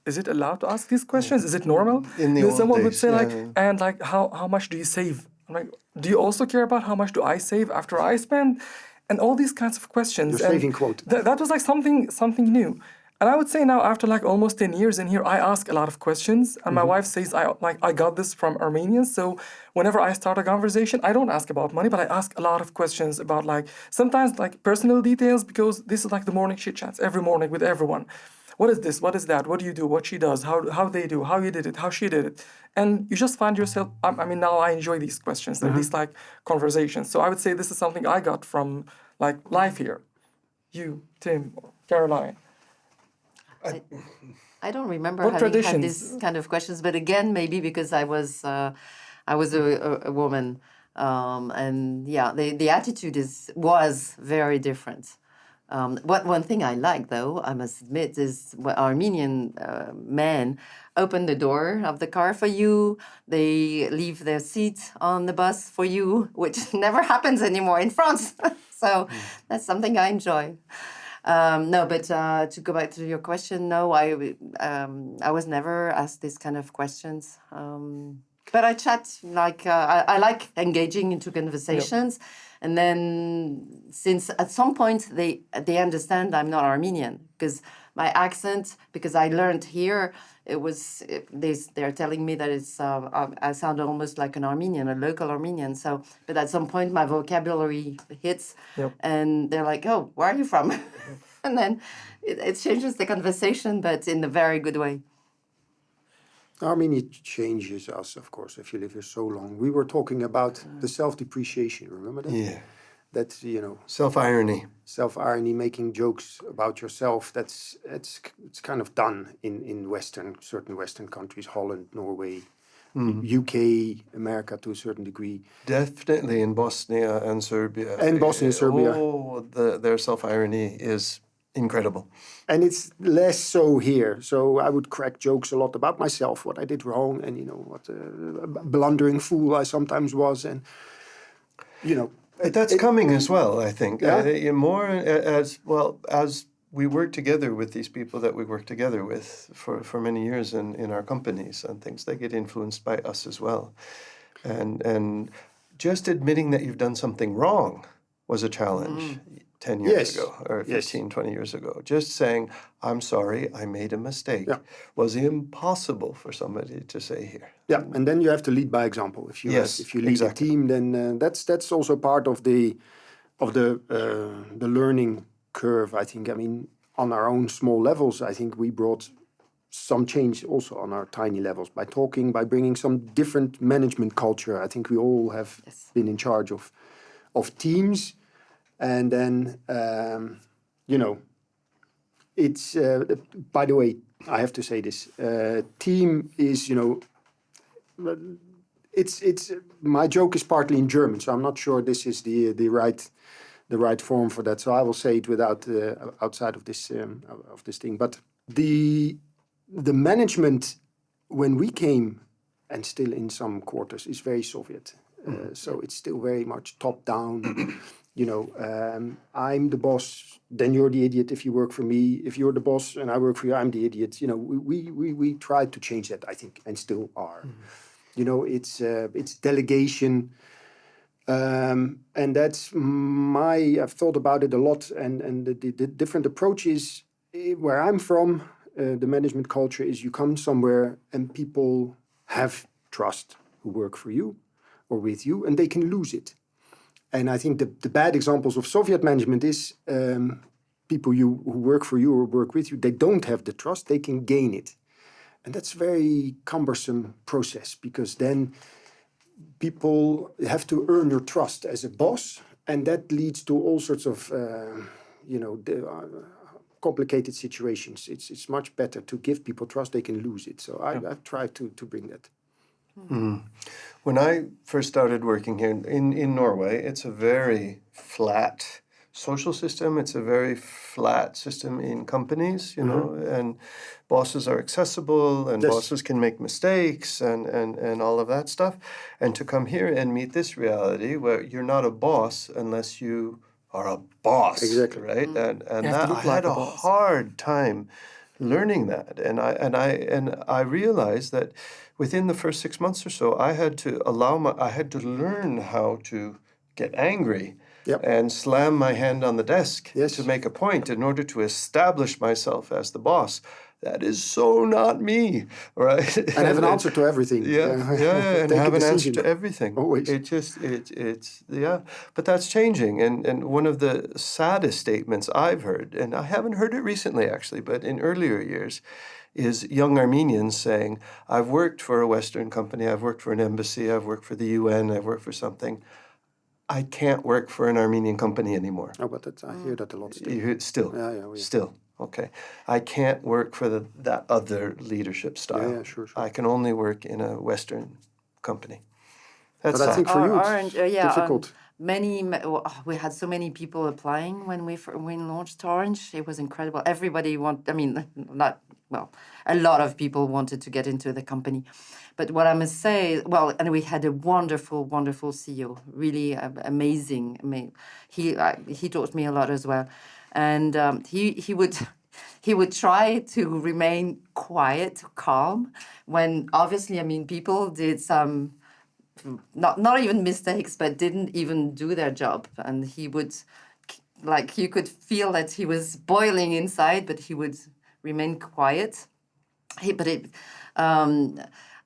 is it allowed to ask these questions? Is it normal? In the old someone days, would say and like, how much do you save? I'm like, do you also care about how much do I save after I spend? And all these kinds of questions. Your saving quote. That was like something new. And I would say now, after like almost 10 years in here, I ask a lot of questions. And my wife says, I got this from Armenians. So whenever I start a conversation, I don't ask about money, but I ask a lot of questions about like, sometimes like personal details, because this is like the morning chit chats every morning with everyone. What is this? What is that? What do you do? What she does? How they do? How you did it? How she did it? And you just find yourself, now I enjoy these questions and these like conversations. So I would say this is something I got from like life here. You, Tim, or Caroline. I don't remember What having traditions? had these kind of questions, but again, maybe because I was a woman, and the attitude was very different. One thing I like, though, I must admit, is when Armenian men open the door of the car for you. They leave their seat on the bus for you, which never happens anymore in France. So that's something I enjoy. No, but to go back to your question, no, I was never asked these kind of questions. But I chat, I like engaging into conversations. Yep. And then, since at some point they understand I'm not Armenian, because my accent, because I learned here, they're telling me that I sound almost like an Armenian, a local Armenian. So, but at some point my vocabulary hits, yep. And they're like, "Oh, where are you from?" And then it changes the conversation, but in a very good way. Armenia changes us, of course, if you live here so long. We were talking about the self-depreciation, remember that? Yeah. That's, Self-irony. Self-irony, making jokes about yourself, it's kind of done in certain Western countries, Holland, Norway, UK, America to a certain degree. Definitely in Bosnia and Serbia. And Bosnia and Serbia. Oh, their self-irony is incredible. And it's less so here. So I would crack jokes a lot about myself, what I did wrong, and what a blundering fool I sometimes was, and But that's coming as well, I think. Yeah? More as we work together with these people that we work together with for many years in our companies and things, they get influenced by us as well. And just admitting that you've done something wrong was a challenge 10 years ago or 15, 20 years ago. Just saying, I'm sorry, I made a mistake, was impossible for somebody to say here. Yeah, and then you have to lead by example. If you lead a team, then that's also part of the learning curve, I think. I mean, on our own small levels, I think we brought some change also on our tiny levels by talking, by bringing some different management culture. I think we all have been in charge of teams. And then, it's, by the way, I have to say this, team is, it's my joke is partly in German, so I'm not sure this is the right form for that. So I will say it without outside of this thing. But the management when we came, and still in some quarters, is very Soviet. So it's still very much top down. I'm the boss, then you're the idiot if you work for me. If you're the boss and I work for you, I'm the idiot. We tried to change that, I think, and still are. It's delegation. And that's I've thought about it a lot. And the different approaches where I'm from, the management culture is you come somewhere and people have trust who work for you or with you, and they can lose it. And I think the bad examples of Soviet management is people who work for you or work with you, they don't have the trust, they can gain it. And that's a very cumbersome process, because then people have to earn your trust as a boss, and that leads to all sorts of complicated situations. It's much better to give people trust, they can lose it. So I've tried to bring that. Mm. When I first started working here in Norway, it's a very flat social system. It's a very flat system in companies, and bosses are accessible, and bosses can make mistakes and all of that stuff. And to come here and meet this reality where you're not a boss unless you are a boss, exactly, right? And that I had a hard time learning that, and I realized that within the first 6 months or so, I had to learn how to get angry and slam my hand on the desk to make a point in order to establish myself as the boss. That is so not me, right? And have an answer to everything. And have an answer to everything. Always. But that's changing. And one of the saddest statements I've heard, and I haven't heard it recently actually, but in earlier years, is young Armenians saying, I've worked for a Western company, I've worked for an embassy, I've worked for the UN, I've worked for something. I can't work for an Armenian company anymore. Oh, but I hear that a lot still. You hear it still? Yeah. Still. Okay. I can't work for that other leadership style. Yeah, sure. I can only work in a Western company. But I think for you it's difficult. we had so many people applying when we launched Orange. It was incredible. Everybody a lot of people wanted to get into the company. But what I must say, and we had a wonderful, wonderful CEO, really amazing. I mean, he taught me a lot as well, and he would try to remain quiet, calm, when obviously, I mean, people did some not even mistakes, but didn't even do their job, and he would, like, you could feel that he was boiling inside, but he would remain quiet.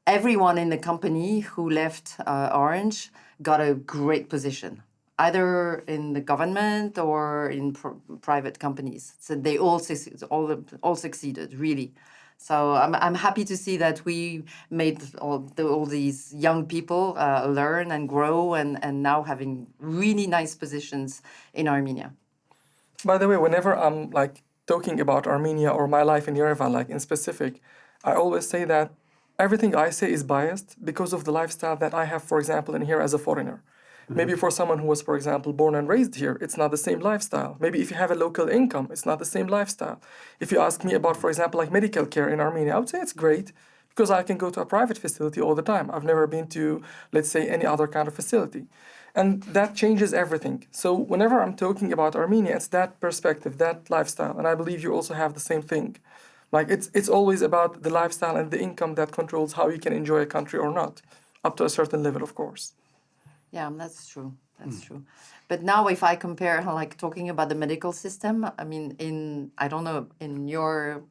Everyone in the company who left Orange got a great position, either in the government or in private companies. So they all succeeded, really. So I'm happy to see that we made all these young people learn and grow and now having really nice positions in Armenia. By the way, whenever I'm like talking about Armenia or my life in Yerevan, like in specific, I always say that everything I say is biased because of the lifestyle that I have, for example, in here as a foreigner. Maybe for someone who was, for example, born and raised here, it's not the same lifestyle. Maybe if you have a local income, it's not the same lifestyle. If you ask me about, for example, like medical care in Armenia, I would say it's great because I can go to a private facility all the time. I've never been to, let's say, any other kind of facility. And that changes everything. So whenever I'm talking about Armenia, it's that perspective, that lifestyle. And I believe you also have the same thing. Like it's always about the lifestyle and the income that controls how you can enjoy a country or not, up to a certain level, of course. Yeah, that's true. That's true. But now if I compare, like talking about the medical system, I mean, I don't know, in your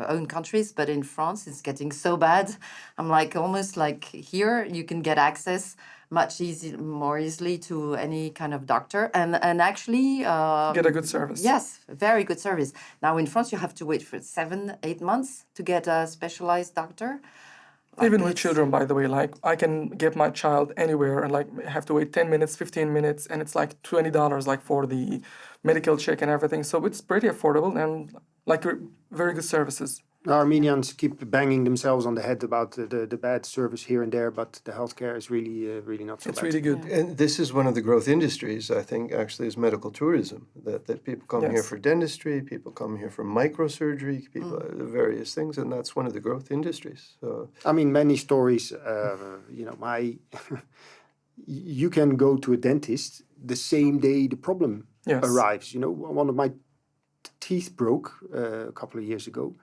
own countries, but in France, it's getting so bad. I'm like, almost like here, you can get access more easily to any kind of doctor and actually... get a good service. Yes, very good service. Now in France, you have to wait for 7-8 months to get a specialized doctor. Even with children, by the way, like I can get my child anywhere and like have to wait 10 minutes, 15 minutes, and it's like $20 like for the medical check and everything. So it's pretty affordable and like very good services. Armenians keep banging themselves on the head about the bad service here and there, but the healthcare is really not so bad. It's really good. Yeah. And this is one of the growth industries, I think, actually, is medical tourism. That people come here for dentistry, people come here for microsurgery, people various things, and that's one of the growth industries. So. I mean, many stories. You can go to a dentist the same day the problem arrives. You know, one of my teeth broke a couple of years ago.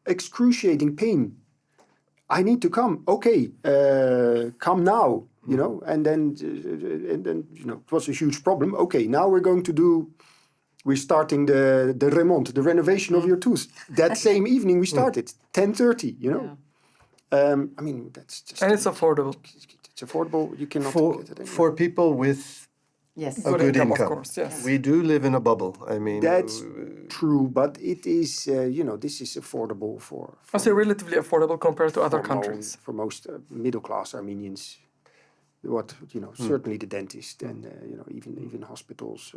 Excruciating pain. I need to come. Okay, come now. You know, and then you know it was a huge problem. Okay, now we're starting the renovation of your tooth. That same evening we started 10:30. You know, I mean that's just and it's affordable. It's affordable. You cannot get it for people with. Yes, a good income. Of course, yes. We do live in a bubble. I mean, that's true, but it is, this is affordable for I say relatively affordable compared to other countries. For most middle-class Armenians, certainly the dentist and, even hospitals.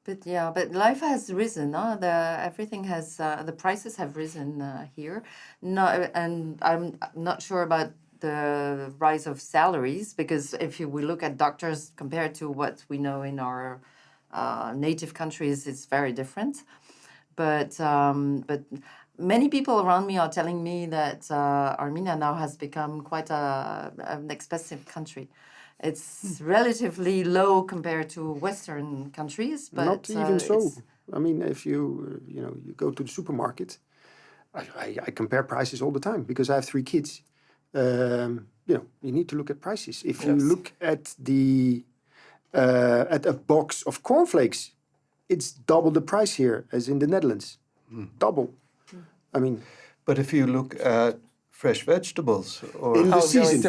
But life has risen. Everything has, the prices have risen here. No, and I'm not sure about the rise of salaries, because if we look at doctors compared to what we know in our native countries, it's very different. But many people around me are telling me that Armenia now has become quite an expensive country. It's relatively low compared to Western countries, but not even so. I mean, if you you go to the supermarket, I compare prices all the time because I have 3 kids. You need to look at prices. If you look at at a box of cornflakes, it's double the price here as in the Netherlands. Double. I mean, but if you look at fresh vegetables or in the season,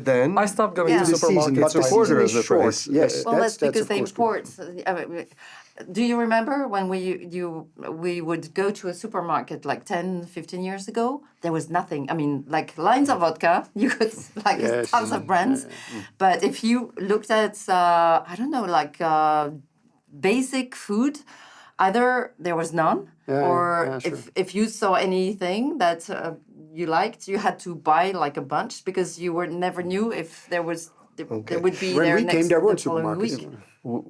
then I stopped going to the supermarkets. season, but the quarter season of is the short. price. Yes, well, that's because of they course import. Do you remember when we would go to a supermarket like 10, 15 years ago? There was nothing. I mean, like lines of vodka, you could, tons of brands. But if you looked at, basic food, either there was none, if you saw anything that you liked, you had to buy like a bunch because you never knew if there was they would be When there we came, there weren't the following supermarkets. week.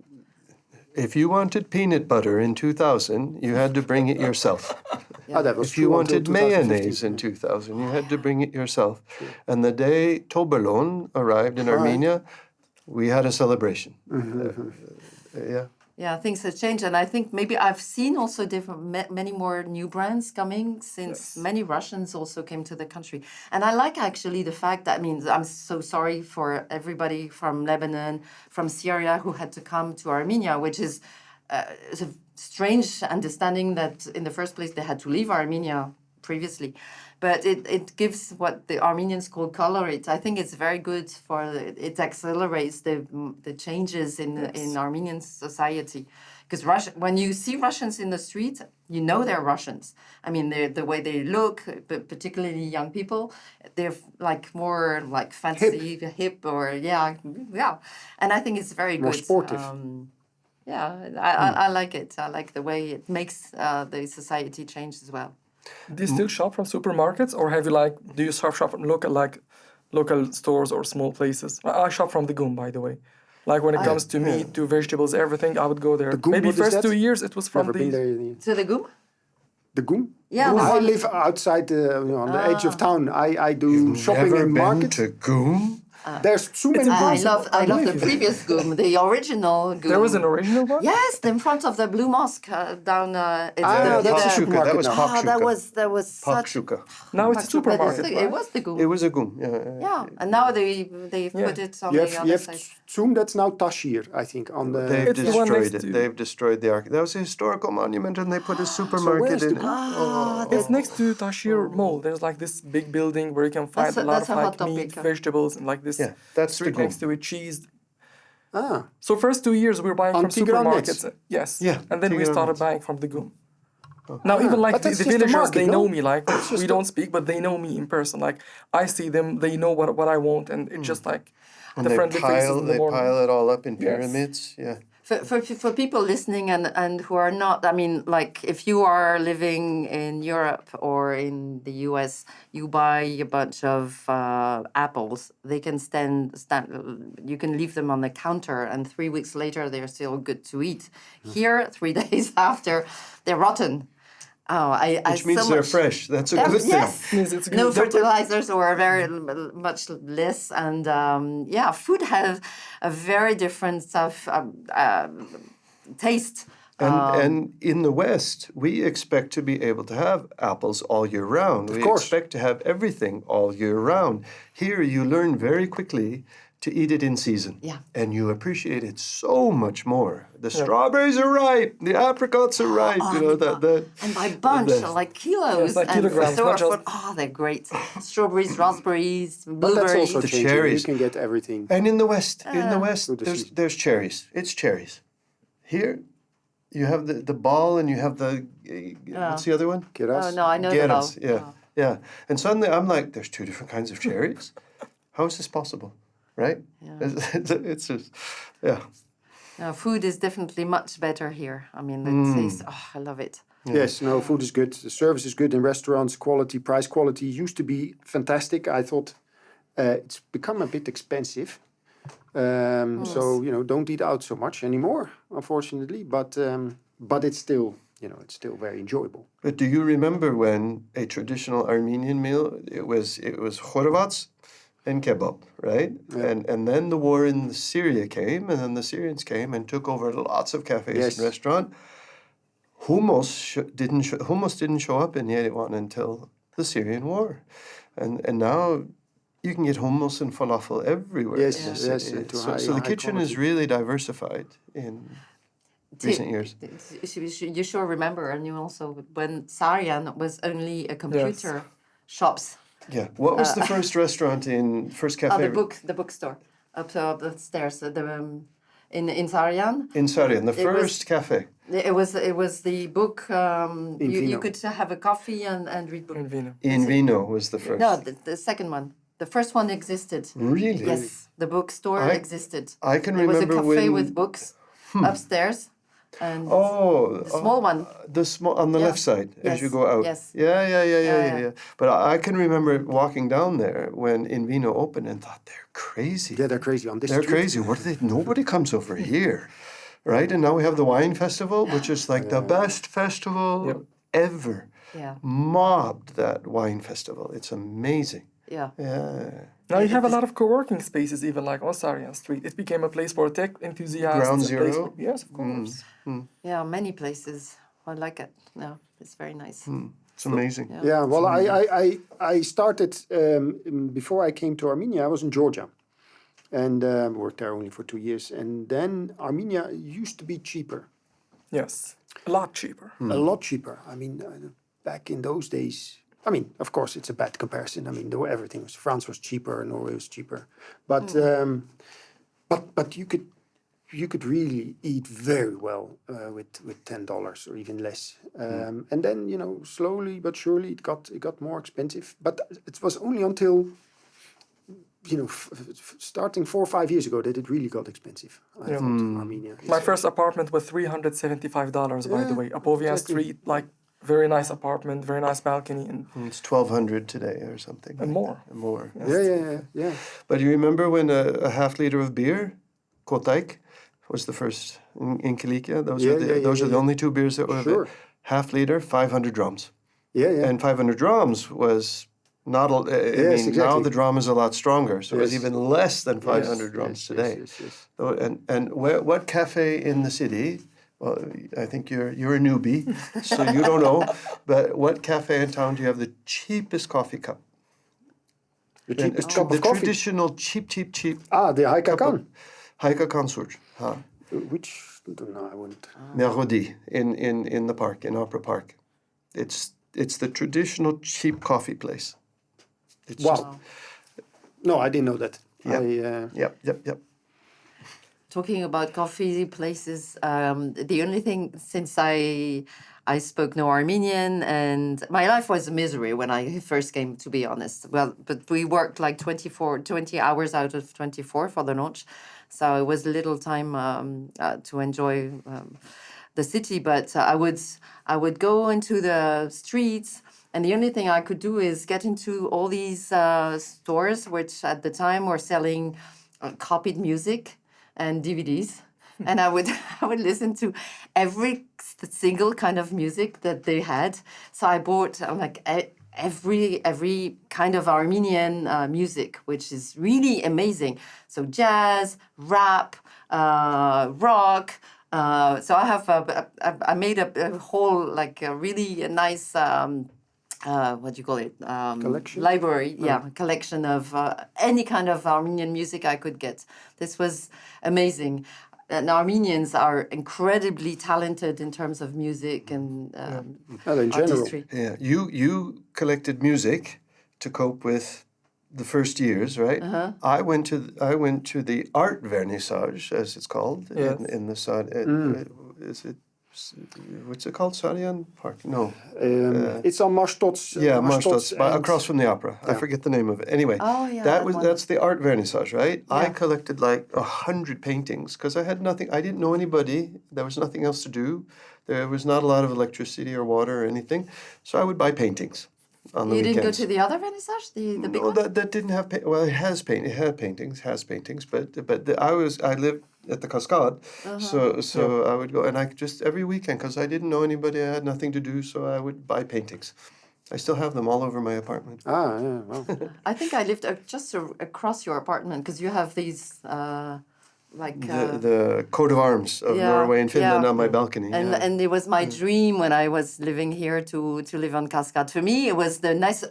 If you wanted peanut butter in 2000, you had to bring it yourself. Oh, that was If you true until wanted 2015. mayonnaise in 2000, you had to bring it yourself. And the day Toblerone arrived in Armenia, we had a celebration. Yeah. Yeah, things have changed, and I think maybe I've seen also many more new brands coming since many Russians also came to the country. And I like actually the fact that, I mean, I'm so sorry for everybody from Lebanon, from Syria who had to come to Armenia, which is it's a strange understanding that in the first place they had to leave Armenia previously. But it gives what the Armenians call color. I think it's very good it accelerates the changes in Armenian society. Because when you see Russians in the street, you know they're Russians. I mean, the way they look, but particularly young people, they're like more like fancy, hip or yeah. And I think it's very More good. sportive. I like it. I like the way it makes the society change as well. Do you still shop from supermarkets, or do you shop from local stores or small places? I shop from the GUM, by the way. Like when it comes to meat, to vegetables, everything, I would go there. The GUM, Maybe what is first that? 2 years it was from Never been these. there. To the GUM? The GUM? Yeah, the I one- live outside on the edge of town. I do shopping Never in been markets. to Goom? There's so many I places. love the previous GUM, the original GUM. There was an original one? Yes, in front of the Blue Mosque down. that's a Pakshuka, supermarket that was now. Pakshuka. That was such. Pakshuka. Now it's a supermarket, It right? was the GUM. It was a GUM, yeah. Yeah, and now they put it on You the have other side. Zoom, that's now Tashir, I think. On the They've It's the one destroyed next it. to- They've destroyed the arch. That was a historical monument, and they put a supermarket where's in the it. It's next to Tashir Mall. There's like this big building where you can find That's a lot that's of a like hot meat, topic. vegetables, and like this Yeah, that's street the GUM. next to it, cheese. Ah, So first 2 years we were buying On from Tigranets? supermarkets. Yes. Yeah, And then we started Tigranets. buying from the GUM. Now even like But the that's just a villagers, market, they no? know me. Like we don't speak, but they know me in person. Like I see them, they know what I want, and it's just like And the they friendly faces in the they morning. pile it all up in pyramids. Yeah. For people listening and who are not, I mean, like if you are living in Europe or in the US, you buy a bunch of apples. They can stand. You can leave them on the counter, and 3 weeks later they're still good to eat. Here, 3 days after, they're rotten. Oh, Which means they're fresh. That's a good thing. Yes. Yes, it's No good. fertilizers or very much less, and food has a very different taste. And in the West, we expect to be able to have apples all year round. We course. expect to have everything all year round. Here, you learn very quickly to eat it in season. Yeah. And you appreciate it so much more. The strawberries are ripe. The apricots are ripe. And by bunch, like kilos. Yes, like and kilograms, so not just- they're great. Strawberries, raspberries, but that's blueberries. also The changing. cherries. You can get everything. And in the West, Through the there's season. there's cherries. It's cherries. Here, you have the ball and you have the what's the other one? Keras. Oh, no, I know the Geras, ball. yeah, yeah. And suddenly I'm like, there's two different kinds of cherries. How is this possible? Right? It's just, yeah. No, food is definitely much better here. I mean, the taste, I love it. Yes, no, food is good. The service is good in restaurants. Quality, price quality used to be fantastic. I thought it's become a bit expensive. So, don't eat out so much anymore, unfortunately. But it's still, it's still very enjoyable. But do you remember when a traditional Armenian meal, it was chorvats and kebab, right? Yeah. And then the war in Syria came, and then the Syrians came and took over lots of cafes Yes. and restaurants. Hummus didn't show up in Yerevan until the Syrian war, and now you can get hummus and falafel everywhere. Yes, in the yes, city. and to So high the kitchen is quality. really diversified in recent years. You sure remember, and you also, when Sarian was only a computer shops. Yeah. What was the first restaurant first cafe? The bookstore up the stairs. In Sarian. In Sarian, the It was- first cafe. It was the book. You Vino. could have a coffee and read book. In Vino. In Vino was the first. No, the second one. The first one existed. Really? Yes, the bookstore I- existed. I can There was a remember cafe when- with books upstairs. And Oh, the small one. The small on the left side as Yes. you go out. Yes. Yeah. But I can remember walking down there when Invino opened and thought they're crazy. Yeah, they're crazy on this They're street. crazy. What are they? Nobody comes over here, right? And now we have the wine festival, which is like the best festival ever. Yeah. Mobbed that wine festival. It's amazing. Yeah. Now you have a lot of co-working spaces, even like on Sarian Street. It became a place for tech enthusiasts. Ground a place zero? for- yes, of course. Yeah, many places. I like it. No, it's very nice. It's amazing. Yeah, well, I started before I came to Armenia. I was in Georgia, and worked there only for 2 years. And then Armenia used to be cheaper, Yes, a lot cheaper. a lot cheaper. I mean, back in those days. I mean, of course, it's a bad comparison. I mean, everything was France was cheaper, Norway was cheaper, but you could really eat very well with $10 or even less. And then slowly but surely it got more expensive. But it was only until starting 4 or 5 years ago that it really got expensive. I thought Armenia. My first apartment was $375, by the way. Apovian Street, like very nice apartment, very nice balcony, and It's 1,200 today or something. And more. And more. Yeah. But you remember when a half liter of beer, Kotaik, was the first in Kilikia? Those are the only two beers that were Sure. half liter, 500 drams. Yeah. And 500 drams was not. Now exactly. the dram is a lot stronger, so it's Yes. even less than 500 drams today. Yes. So, and what cafe in the city? Well, I think you're a newbie, so you don't know. But what cafe in town do you have the cheapest coffee cup? The cheapest cup The of coffee. traditional cheap. The Haikakan. Haika Kansur, Which, no, I wouldn't. Merodi in the park, in Opera Park. It's the traditional cheap coffee place. It's Wow. No, I didn't know that. Yep. Talking about coffee places, the only thing since I spoke no Armenian and my life was a misery when I first came, to be honest. Well, but we worked like 20 hours out of 24 for the launch. So it was little time to enjoy the city. But I would go into the streets, and the only thing I could do is get into all these stores, which at the time were selling copied music and DVDs. And I would listen to every single kind of music that they had. So I bought every kind of Armenian music, which is really amazing. So jazz, rap, rock. So I have I made a whole like a really nice what do you call it? Collection? Library, collection of any kind of Armenian music I could get. This was amazing. And Armenians are incredibly talented in terms of music and In general. artistry. Yeah. You collected music to cope with the first years, right? I went to the art vernissage, as it's called, in the is it? What's it called? Sarian Park? No. It's on Marstots. Marstots, across from the opera. I forget the name of it. Anyway, that's the art vernissage, right? I collected like 100 paintings because I had nothing. I didn't know anybody. There was nothing else to do. There was not a lot of electricity or water or anything, so I would buy paintings on the You weekends. didn't go to the other vernissage, the big No, one? that didn't have. It has paintings, but I lived at the Cascade, so I would go, and I just every weekend because I didn't know anybody, I had nothing to do, so I would buy paintings. I still have them all over my apartment. Wow. I think I lived just across your apartment because you have these The coat of arms of Norway and Finland on my balcony. And it was my dream when I was living here to live on Cascade. For me, it was the nice.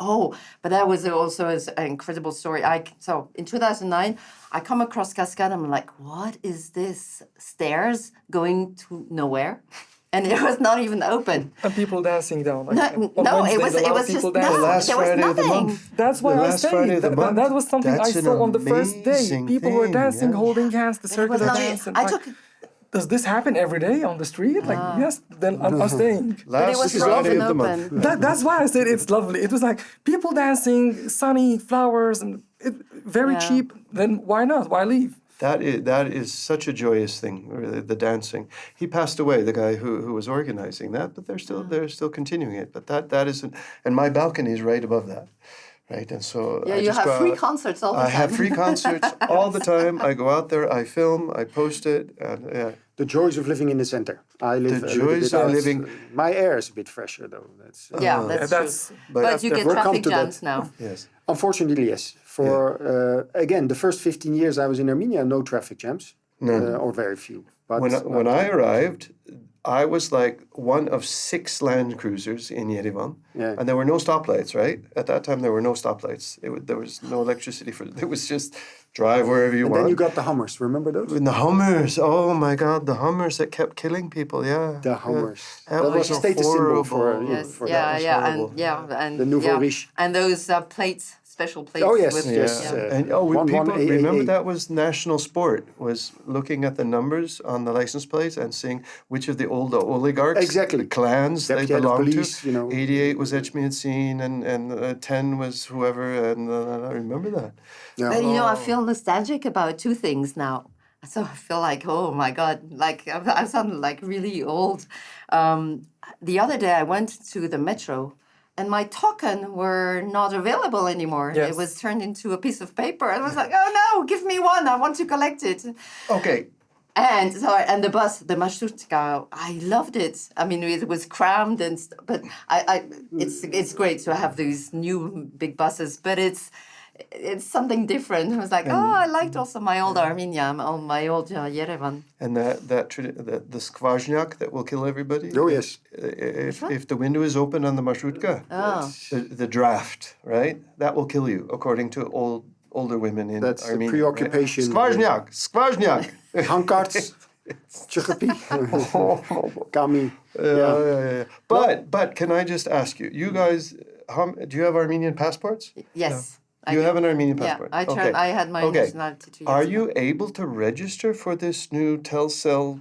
But that was also an incredible story. So in 2009, I come across Cascade. I'm like, what is this? Stairs going to nowhere? And it was not even open. And people dancing down. It was just The last there was Friday of the nothing. month. That's why The I last say Friday of the month. that was something That's I an saw on the first day. amazing People were thing, dancing, holding hands, the It was circular not. dance. And I like, took. does this happen every day on the street? Like, yes, then I'm staying. But it was Last Friday frozen of the month. open. That's why I said it's lovely. It was like people dancing, sunny, flowers, and very cheap. Then why not? Why leave? That is such a joyous thing, the dancing. He passed away, the guy who was organizing that, but they're still continuing it. But that isn't, and my balcony is right above that, right? And so Yeah, I you just have go free out. concerts all the time. I have free concerts all the time. I go out there, I film, I post it, and yeah. The joys of living in the center. I live The a little joys bit of out. living- My air is a bit fresher though. That's That's true. but But you get We'll come traffic to that. jams now. yes. unfortunately yes. For again, the first 15 years I was in Armenia, no traffic jams, or very few. But When I arrived, I was like one of 6 Land Cruisers in Yerevan, and there were no stoplights. Right at that time, there were no stoplights. There was no electricity for. It was just drive wherever you want. then you got the Hummers. Remember those? And the Hummers, oh my God, the Hummers that kept killing people, yeah. The Hummers. Yeah. That was a status symbol for horrible. for Yeah, that. yeah, horrible. and The nouveau yeah. riche. And those plates, special plates. Oh, yes, with, yes. And people 1188. remember that was national sport, was looking at the numbers on the license plates and seeing which of the old oligarchs, Exactly. the clans they Deputy head of belonged police, to. you know. 88 was Zein, and 10 was whoever, and I remember that. Yeah. But I feel nostalgic about 2 things now. So I feel like, oh my God, like I sound like really old. The other day I went to the metro and my token were not available anymore. Yes. It was turned into a piece of paper. I was like, oh no, give me one. I want to collect it. Okay, And the bus, the marshrutka, I loved it. I mean, it was crammed but it's great to have these new big buses, but it's something different. I was like, I liked also my old Armenia, my old Yerevan. and the skvazhniak that will kill everybody. Oh, yes. If the window is open on the marshrutka, the draft, right, that will kill you, according to older women in That's Armenia. a preoccupation. Right? Skvazhniak. Hankarts. Chikapi. Kami. Yeah. But can I just ask you, you guys, do you have Armenian passports? Yes. You have an Armenian passport? Yeah, I had my nationality 2 years Are ago. you able to register for this new Telcel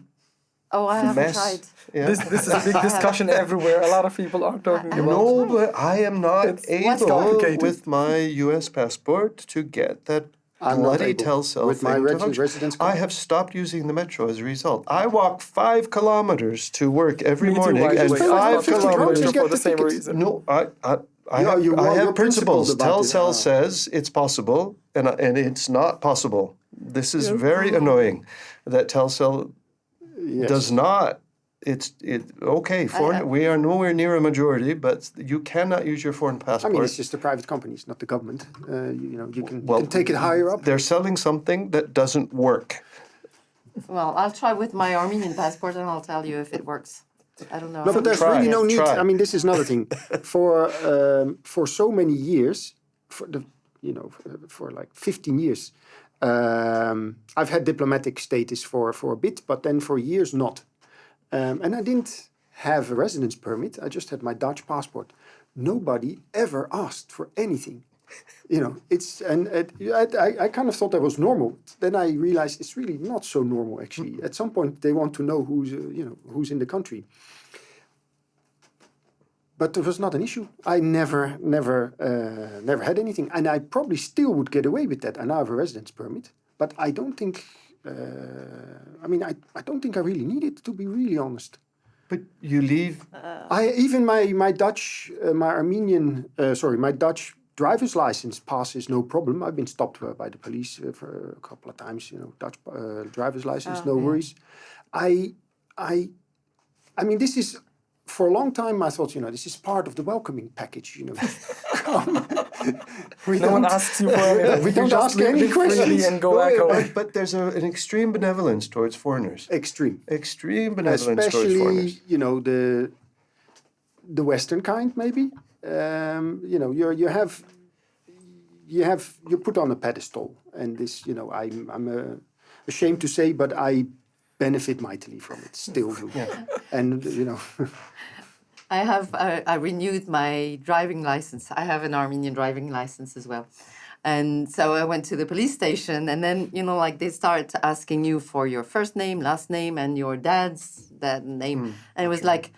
Oh, I haven't mess? tried. Yeah. This is a big discussion everywhere. A lot of people are talking about. No, but I am not able complicated. with my U.S. passport to get that I'm not bloody able. Telcel With my thing to function. residence I card. have stopped using the metro as a result. I walk 5 kilometers to work every Me too, morning, by the and way. 5 I stopped kilometers. register for the Get the same tickets. reason. No, I Yeah, have, you're I have principled principles. about it. Telcel says it's possible, and it's not possible. This is very annoying that Telcel does not. We are nowhere near a majority, but you cannot use your foreign I passport. mean, it's just the private companies, not the government. You can take it higher up. They're selling something that doesn't work. Well, I'll try with my Armenian passport and I'll tell you if it works. I don't know. No, but there's Try really it, no need. try. I mean, this is another thing. For so many years, for like 15 years, I've had diplomatic status for a bit, but then for years not. And I didn't have a residence permit. I just had my Dutch passport. Nobody ever asked for anything. I kind of thought that was normal. Then I realized it's really not so normal. Actually, at some point they want to know who's in the country. But there was not an issue. I never had anything, and I probably still would get away with that. I now have a residence permit, but I don't think. I don't think I really need it, to be really honest. But you leave. My Dutch, my Dutch driver's license passes no problem. I've been stopped by the police for a couple of times. Dutch driver's license, no worries. I mean, this is. For a long time, I thought, this is part of the welcoming package. Come. No one asks you for anything. We don't just ask live any freely questions. and go back home. But there's an extreme benevolence towards foreigners. Extreme Benevolence towards foreigners. Especially, the Western kind, maybe. You're put on a pedestal, and this, I'm ashamed to say, but I benefit mightily from it. Still do. Yeah. And I renewed my driving license. I have an Armenian driving license as well. And so I went to the police station, and then, they start asking you for your first name, last name, and your dad's name. And it was like,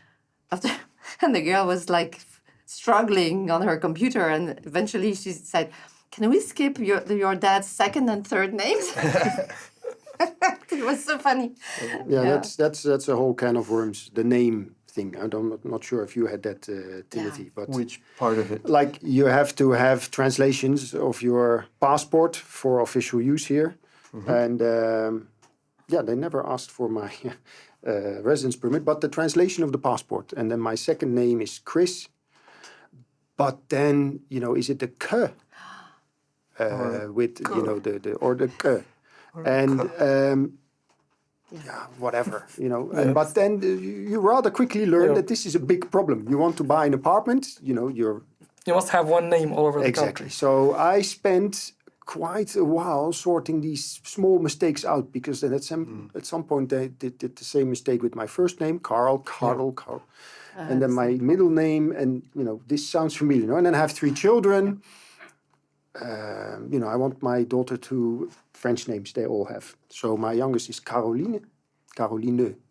and the girl was like struggling on her computer, and eventually she said, "Can we skip your dad's second and third names?" It was so funny. Yeah, that's a whole can of worms. The name thing. I'm not sure if you had that, Timothy. But which part of it? like you have to have translations of your passport for official use here, and they never asked for my residence permit, but the translation of the passport. And then my second name is Chris. But then, is it the K? With, the or the K. And, whatever, Yes. But then you rather quickly learn that this is a big problem. You want to buy an apartment, You must have one name all over the country. Exactly. So I spent quite a while sorting these small mistakes out, because then at some point they did the same mistake with my first name, Carel. And then my middle name, and this sounds familiar. And then I have 3 children. I want my daughter to French names. They all have. So my youngest is Caroline.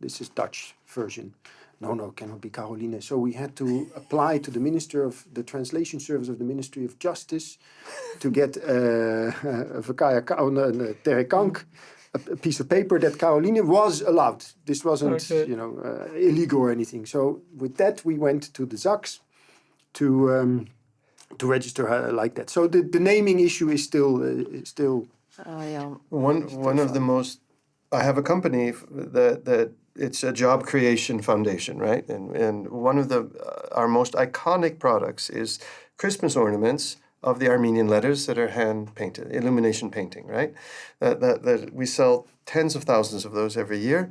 This is Dutch version. No, cannot be Caroline. So we had to apply to the Minister of the Translation Service of the Ministry of Justice to get a piece of paper that Caroline was allowed. This wasn't, illegal or anything. So with that, we went to the ZACS to register her like that. So the naming issue is still. One of the most. I have a company that it's a job creation foundation, right? And one of our most iconic products is Christmas ornaments of the Armenian letters that are hand painted, illumination painting, right? That we sell tens of thousands of those every year.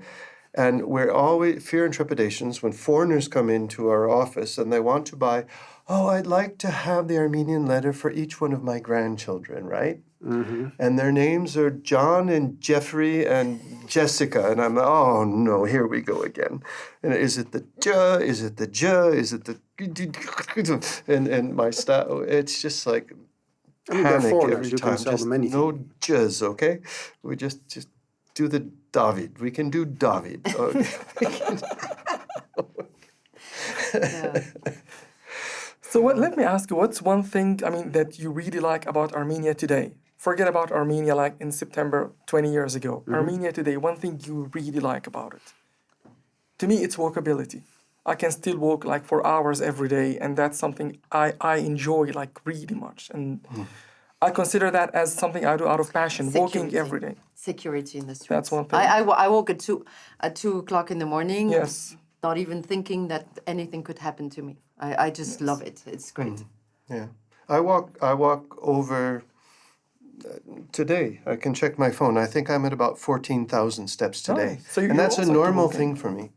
And we're always fear and trepidations when foreigners come into our office and they want to buy, I'd like to have the Armenian letter for each one of my grandchildren, right? Mm-hmm. And their names are John and Jeffrey and Jessica. And I'm, oh no, here we go again. And is it the J? Is it the J? Is it the... And my staff, it's just like panic every time. Just no J's, okay? We just do the David. We can do David. Okay. So let me ask you, what's one thing, that you really like about Armenia today? Forget about Armenia like in September 20 years ago. Mm-hmm. Armenia today, one thing you really like about it. To me, it's walkability. I can still walk like for hours every day, and that's something I enjoy like really much. And I consider that as something I do out of passion, walking every day. Security in the streets. That's one thing. I walk at 2 o'clock in the morning. Yes. Not even thinking that anything could happen to me. I just love it. It's great. Yeah. I walk over today. I can check my phone. I think I'm at about 14,000 steps today. And that's a normal thing for me.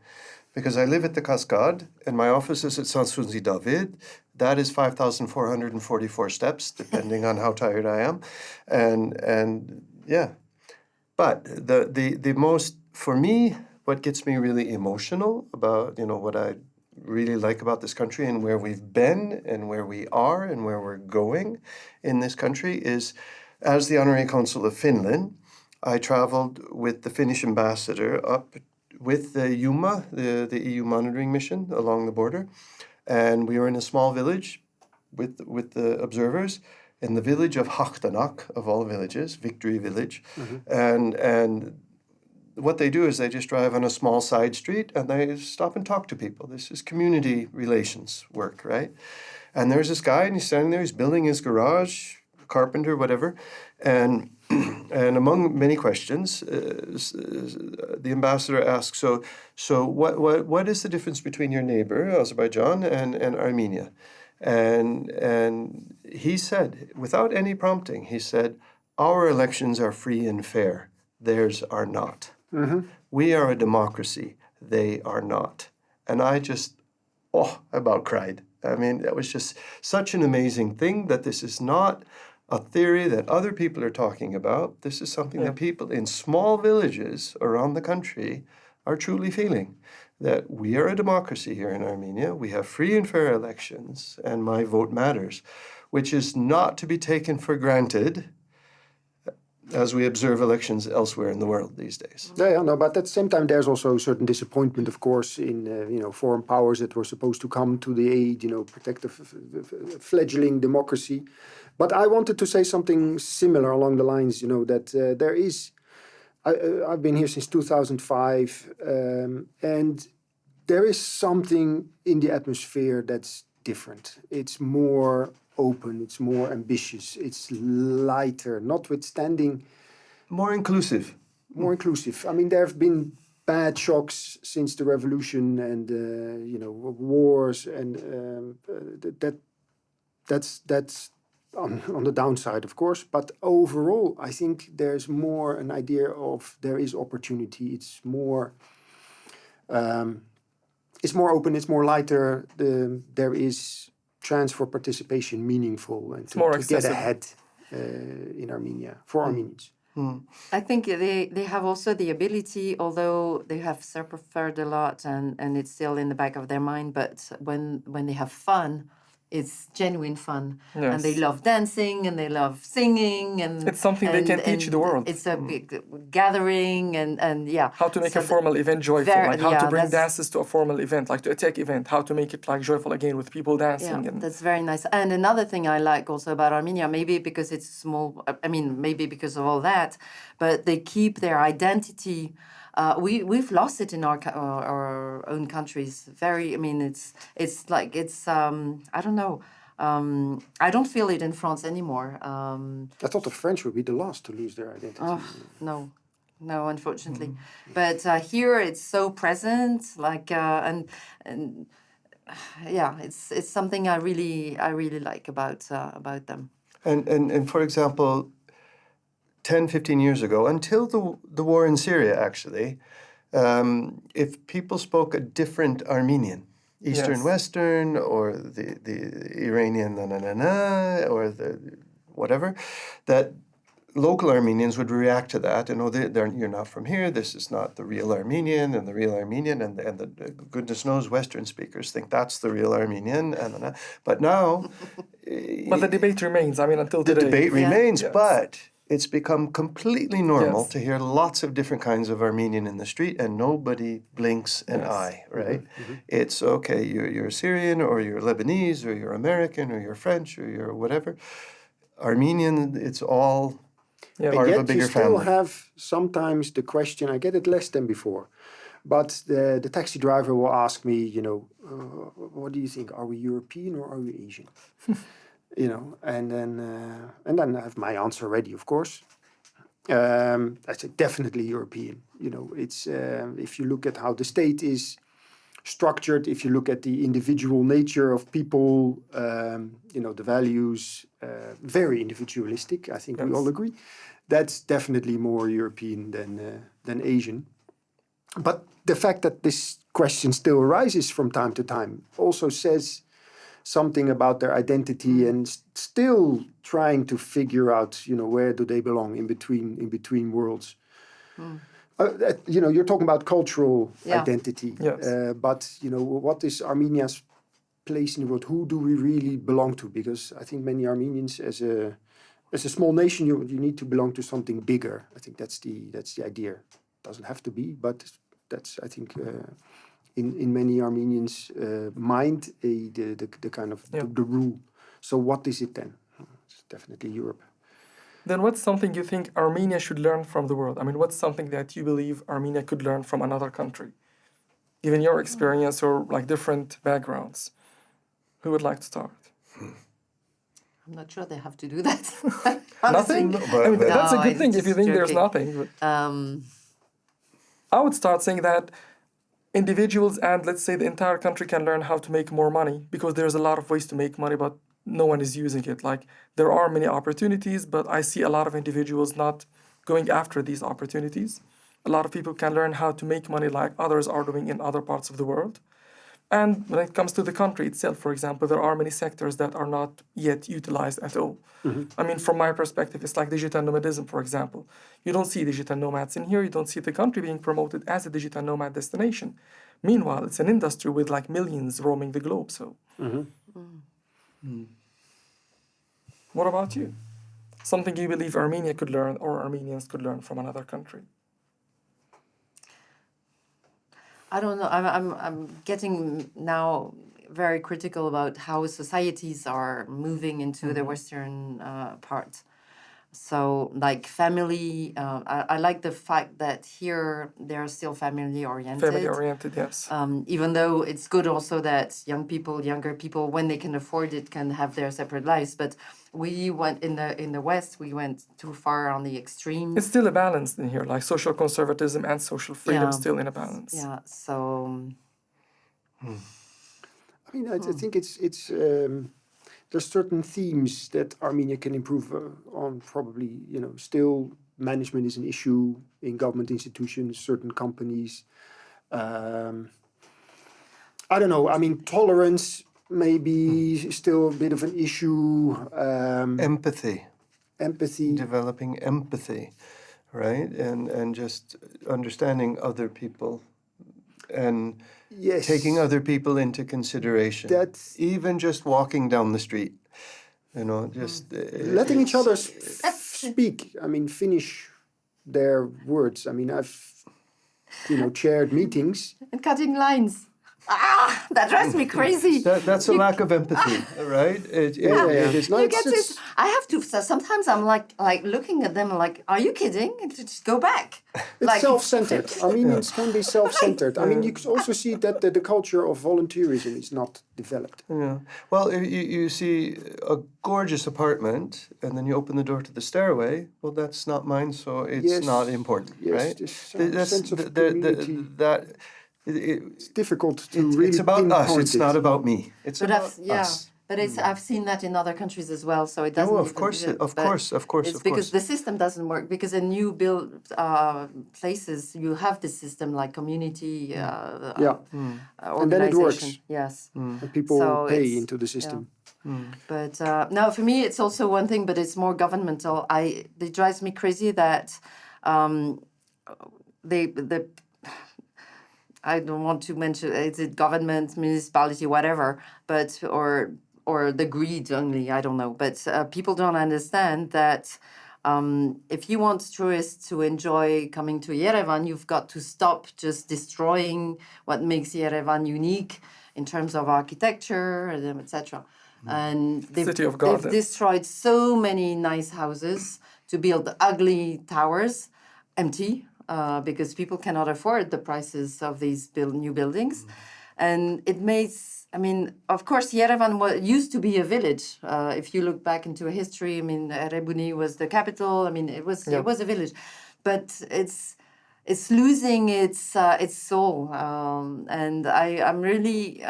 Because I live at the Cascade, and my office is at Sanssouci David. That is 5,444 steps, depending on how tired I am. And yeah. But the most, for me, what gets me really emotional about, what I really like about this country and where we've been and where we are and where we're going in this country is, as the Honorary Consul of Finland, I traveled with the Finnish ambassador up with the EUMA, the EU monitoring mission along the border. And we were in a small village with the observers in the village of Hachtanak, of all villages, Victory Village. Mm-hmm. And what they do is they just drive on a small side street and they stop and talk to people. This is community relations work, right? And there's this guy and he's standing there, he's building his garage, carpenter, whatever. And among many questions, the ambassador asks, so what is the difference between your neighbor, Azerbaijan, and Armenia? And he said, without any prompting, he said, our elections are free and fair. Theirs are not. Mm-hmm. We are a democracy. They are not. And I just, I about cried. I mean, that was just such an amazing thing that this is not a theory that other people are talking about. This is something that people in small villages around the country are truly feeling, that we are a democracy here in Armenia. We have free and fair elections, and my vote matters, which is not to be taken for granted as we observe elections elsewhere in the world these days. Yeah, no, but at the same time, there's also a certain disappointment, of course, in foreign powers that were supposed to come to the aid, protect the fledgling democracy. But I wanted to say something similar along the lines, that there is, I've been here since 2005, and there is something in the atmosphere that's different. It's more open, it's more ambitious, it's lighter, notwithstanding... More inclusive. More inclusive. I mean, there have been bad shocks since the revolution and, wars, and that's on the downside, of course. But overall, I think there's more an idea of there is opportunity. It's more open. It's more lighter. There is chance for participation, meaningful, and to get ahead in Armenia for Armenians. I think they have also the ability, although they have suffered a lot and it's still in the back of their mind, but when they have fun, it's genuine fun. Yes. And they love dancing and they love singing. And it's something they can teach the world. It's a big gathering and yeah. How to make a formal event joyful, like how to bring dances to a formal event, like to a tech event, how to make it like joyful again with people dancing. Yeah, that's very nice. And another thing I like also about Armenia, maybe because it's small, maybe because of all that, but they keep their identity. We've lost it in our own countries. It's I don't know. I don't feel it in France anymore. I thought the French would be the last to lose their identity. Oh, no, unfortunately. But here it's so present. It's something I really like about them. And for example, 10, 15 years ago, until the war in Syria, actually, if people spoke a different Armenian, Eastern, Western, or the Iranian, or the whatever, that local Armenians would react to that, and you're not from here, this is not the real Armenian, and the real Armenian, and the goodness knows Western speakers think that's the real Armenian, but now... But the debate remains, until today. The debate remains, but... It's become completely normal to hear lots of different kinds of Armenian in the street, and nobody blinks an eye, right? Mm-hmm. It's okay, you're Syrian, or you're Lebanese, or you're American, or you're French, or you're whatever. Armenian, it's all part of a bigger family. You still have sometimes the question, I get it less than before, but the taxi driver will ask me, what do you think? Are we European or are we Asian? And then I have my answer ready, of course. I say definitely European. It's if you look at how the state is structured, if you look at the individual nature of people, the values, very individualistic. I think we all agree. That's definitely more European than Asian. But the fact that this question still arises from time to time also says something about their identity and still trying to figure out, where do they belong in between worlds. You're talking about cultural identity, but what is Armenia's place in the world? Who do we really belong to? Because I think many Armenians, as a small nation, you need to belong to something bigger. I think that's the idea. It doesn't have to be, but that's I think. In many Armenians' mind, the kind of the rule. So what is it then? It's definitely Europe. Then what's something you think Armenia should learn from the world? What's something that you believe Armenia could learn from another country? Given your experience or different backgrounds. Who would like to start? I'm not sure they have to do that. Nothing? But that's a good thing if you think there's nothing. But I would start saying that individuals and let's say the entire country can learn how to make more money, because there's a lot of ways to make money, but no one is using it. There are many opportunities, but I see a lot of individuals not going after these opportunities. A lot of people can learn how to make money like others are doing in other parts of the world. And when it comes to the country itself, for example, there are many sectors that are not yet utilized at all. Mm-hmm. From my perspective, it's like digital nomadism, for example. You don't see digital nomads in here. You don't see the country being promoted as a digital nomad destination. Meanwhile, it's an industry with millions roaming the globe. So, What about you? Something you believe Armenia could learn or Armenians could learn from another country? I don't know. I'm getting now very critical about how societies are moving into the Western part. So, like family, I like the fact that here they're still family oriented. Family oriented, yes. Even though it's good also that younger people, when they can afford it, can have their separate lives. But we went in the West, we went too far on the extremes. It's still a balance in here, like social conservatism and social freedom still in a balance. Yeah. So. I mean, I think it's there's certain themes that Armenia can improve on. Probably, still management is an issue in government institutions, certain companies. I don't know. I mean, tolerance may be still a bit of an issue. Empathy. Empathy. Developing empathy, right? And just understanding other people. And taking other people into consideration. That's even just walking down the street, just letting each other speak. I mean, finish their words. I mean, I've chaired meetings And cutting lines. That drives me crazy. That's a lack of empathy, right? It is not. You get this. I have to. Sometimes I'm like looking at them like, are you kidding? Just go back. It's self-centered. Armenians can be self-centered. I mean, you can also see that the culture of volunteerism is not developed. Yeah. Well, you see a gorgeous apartment, and then you open the door to the stairway. Well, that's not mine, so it's not important, right? This sense of community. It's difficult to really It's about us. pinpoint It's it. not about me. It's about us. But I've seen that in other countries as well. So it doesn't. Of course. It's because the system doesn't work. Because in new build places, you have this system like community. And then it works. Yes. And people pay into the system. But no, for me, it's also one thing, but it's more governmental. It drives me crazy that I don't want to mention is it government, municipality, whatever, but or the greed only, I don't know. But people don't understand that if you want tourists to enjoy coming to Yerevan, you've got to stop just destroying what makes Yerevan unique in terms of architecture, etc. And they've destroyed so many nice houses to build ugly towers, empty. Because people cannot afford the prices of these new buildings. And it makes, of course, Yerevan used to be a village. If you look back into history, Erebuni was the capital. It was a village. But it's losing its soul. And I'm really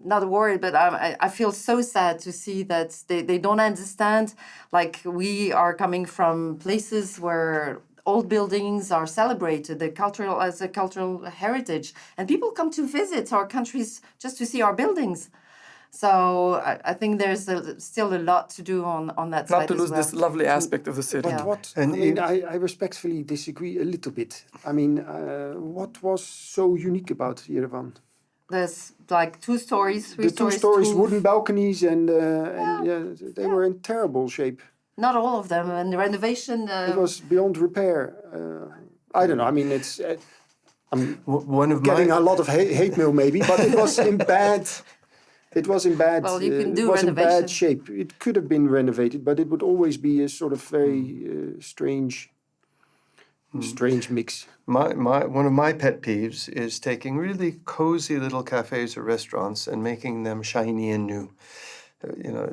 not worried, but I feel so sad to see that they don't understand. Like, we are coming from places where old buildings are celebrated as a cultural heritage, and people come to visit our countries just to see our buildings. So I think there's still a lot to do on that side. Not to lose this lovely aspect of the city. But I respectfully disagree a little bit. What was so unique about Yerevan? There's like 2 stories, 3 stories. The 2 stories, wooden balconies, and they were in terrible shape. Not all of them, and the renovation. It was beyond repair. I don't know. It's. I'm getting a lot of hate mail, maybe, but it was in bad. It was in bad. Well, you can do it was renovation. in bad shape. It could have been renovated, but it would always be a sort of very strange mix. One of my pet peeves is taking really cozy little cafes or restaurants and making them shiny and new.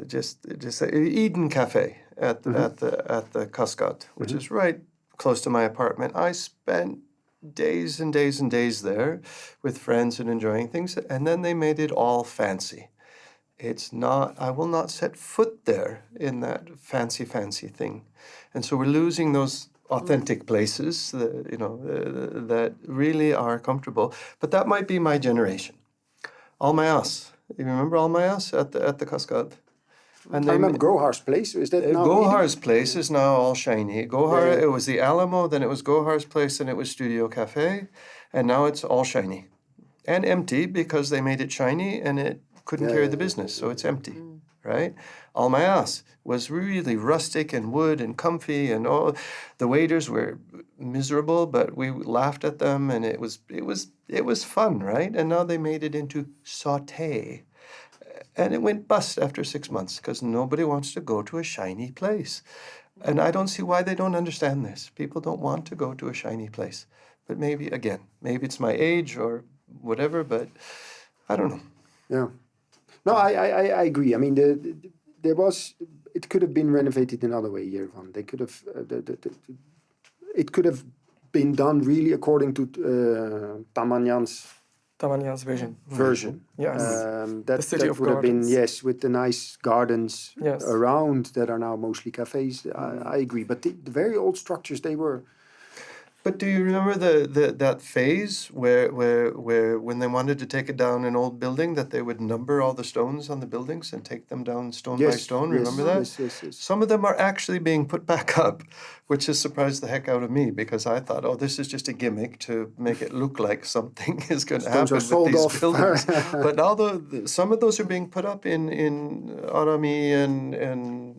Just Eden Cafe at the Cascade, which is right close to my apartment. I spent days and days and days there with friends and enjoying things, and then they made it all fancy. It's not. I will not set foot there in that fancy thing, and so we're losing those authentic places, that really are comfortable. But that might be my generation. Almayas. You remember Almayas at the Cascade? And I remember Gohar's place. Is that now? Gohar's place is now all shiny. Gohar, It was the Alamo, then it was Gohar's place, and it was Studio Cafe, and now it's all shiny and empty because they made it shiny and it couldn't carry the business, so it's empty, right? Almayas was really rustic and wood and comfy, and all the waiters were miserable, but we laughed at them, and it was fun, right? And now they made it into sauté. And it went bust after 6 months because nobody wants to go to a shiny place. And I don't see why they don't understand this. People don't want to go to a shiny place. But maybe it's my age or whatever, but I don't know. Yeah. No, I agree. I mean, it could have been renovated another way, Yerevan. They could have, it could have been done really according to Tamanyan's vision. Yes. The city of would have been, gardens. with the nice gardens around that are now mostly cafes. I agree. But the very old structures, they were... But do you remember that phase where when they wanted to take down an old building, that they would number all the stones on the buildings and take them down stone by stone? Remember that? Yes. Some of them are actually being put back up, which has surprised the heck out of me because I thought, oh, this is just a gimmick to make it look like something is going to happen with these buildings. But now some of those are being put up in Arami and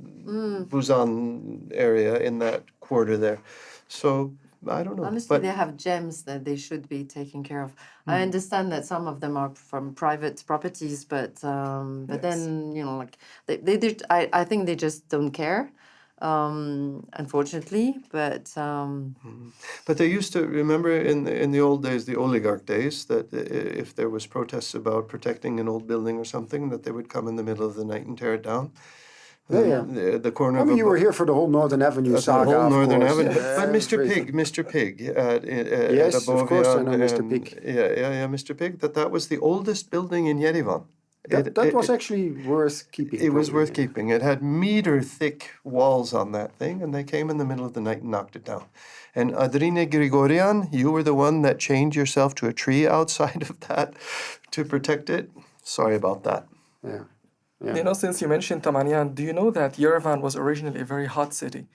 Busan area in that quarter there. So I don't know. Honestly, they have gems that they should be taken care of. I understand that some of them are from private properties, but then like I think they just don't care, unfortunately. But they used to remember in the old days, the oligarch days, that if there was protests about protecting an old building or something, that they would come in the middle of the night and tear it down. The corner. I mean, you were here for the whole Northern Avenue saga. The whole Northern course. Avenue. Yeah, but Mr. Pig. Yes, of course, I know Mr. Pig. Yeah, Mr. Pig. That was the oldest building in Yerevan. That was actually worth keeping. It was worth keeping. It had meter-thick walls on that thing, and they came in the middle of the night and knocked it down. And Adrine Grigorian, you were the one that chained yourself to a tree outside of that to protect it. Sorry about that. Yeah. Since you mentioned Tamanyan, do you know that Yerevan was originally a very hot city?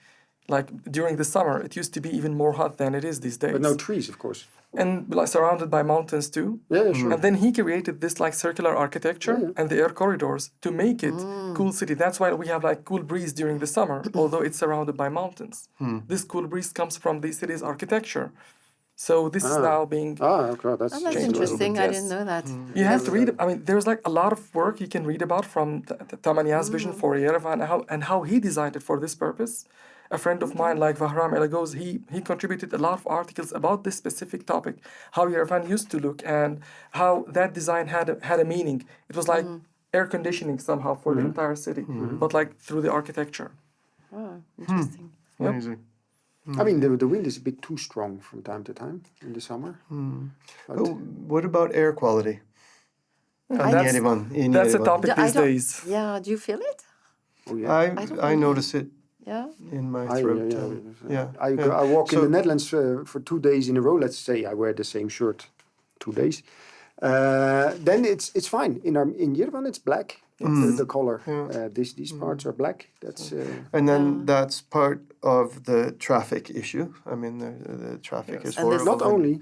Like during the summer, it used to be even more hot than it is these days. But no trees, of course. And surrounded by mountains too. Yeah, sure. And then he created this circular architecture and the air corridors to make it cool city. That's why we have cool breeze during the summer, although it's surrounded by mountains. This cool breeze comes from the city's architecture. So this is now being... okay, that's interesting. I didn't know that. You have to read... I mean, there's a lot of work you can read about from Tamanyan's vision for Yerevan and how he designed it for this purpose. A friend of mine, like Vahram Elagos, he contributed a lot of articles about this specific topic, how Yerevan used to look and how that design had a meaning. It was like air conditioning somehow for the entire city, but through the architecture. Oh, interesting. Yep. Amazing. I mean, the wind is a bit too strong from time to time in the summer. What about air quality? That's a topic these days. Yeah, do you feel it? Oh, yeah. I notice it in my throat. I walk in the Netherlands for 2 days in a row. Let's say I wear the same shirt 2 days. Then it's fine. In Yerevan, it's black. The color. These parts are black. That's and then that's part of the traffic issue. I mean, the traffic is horrible. Not only.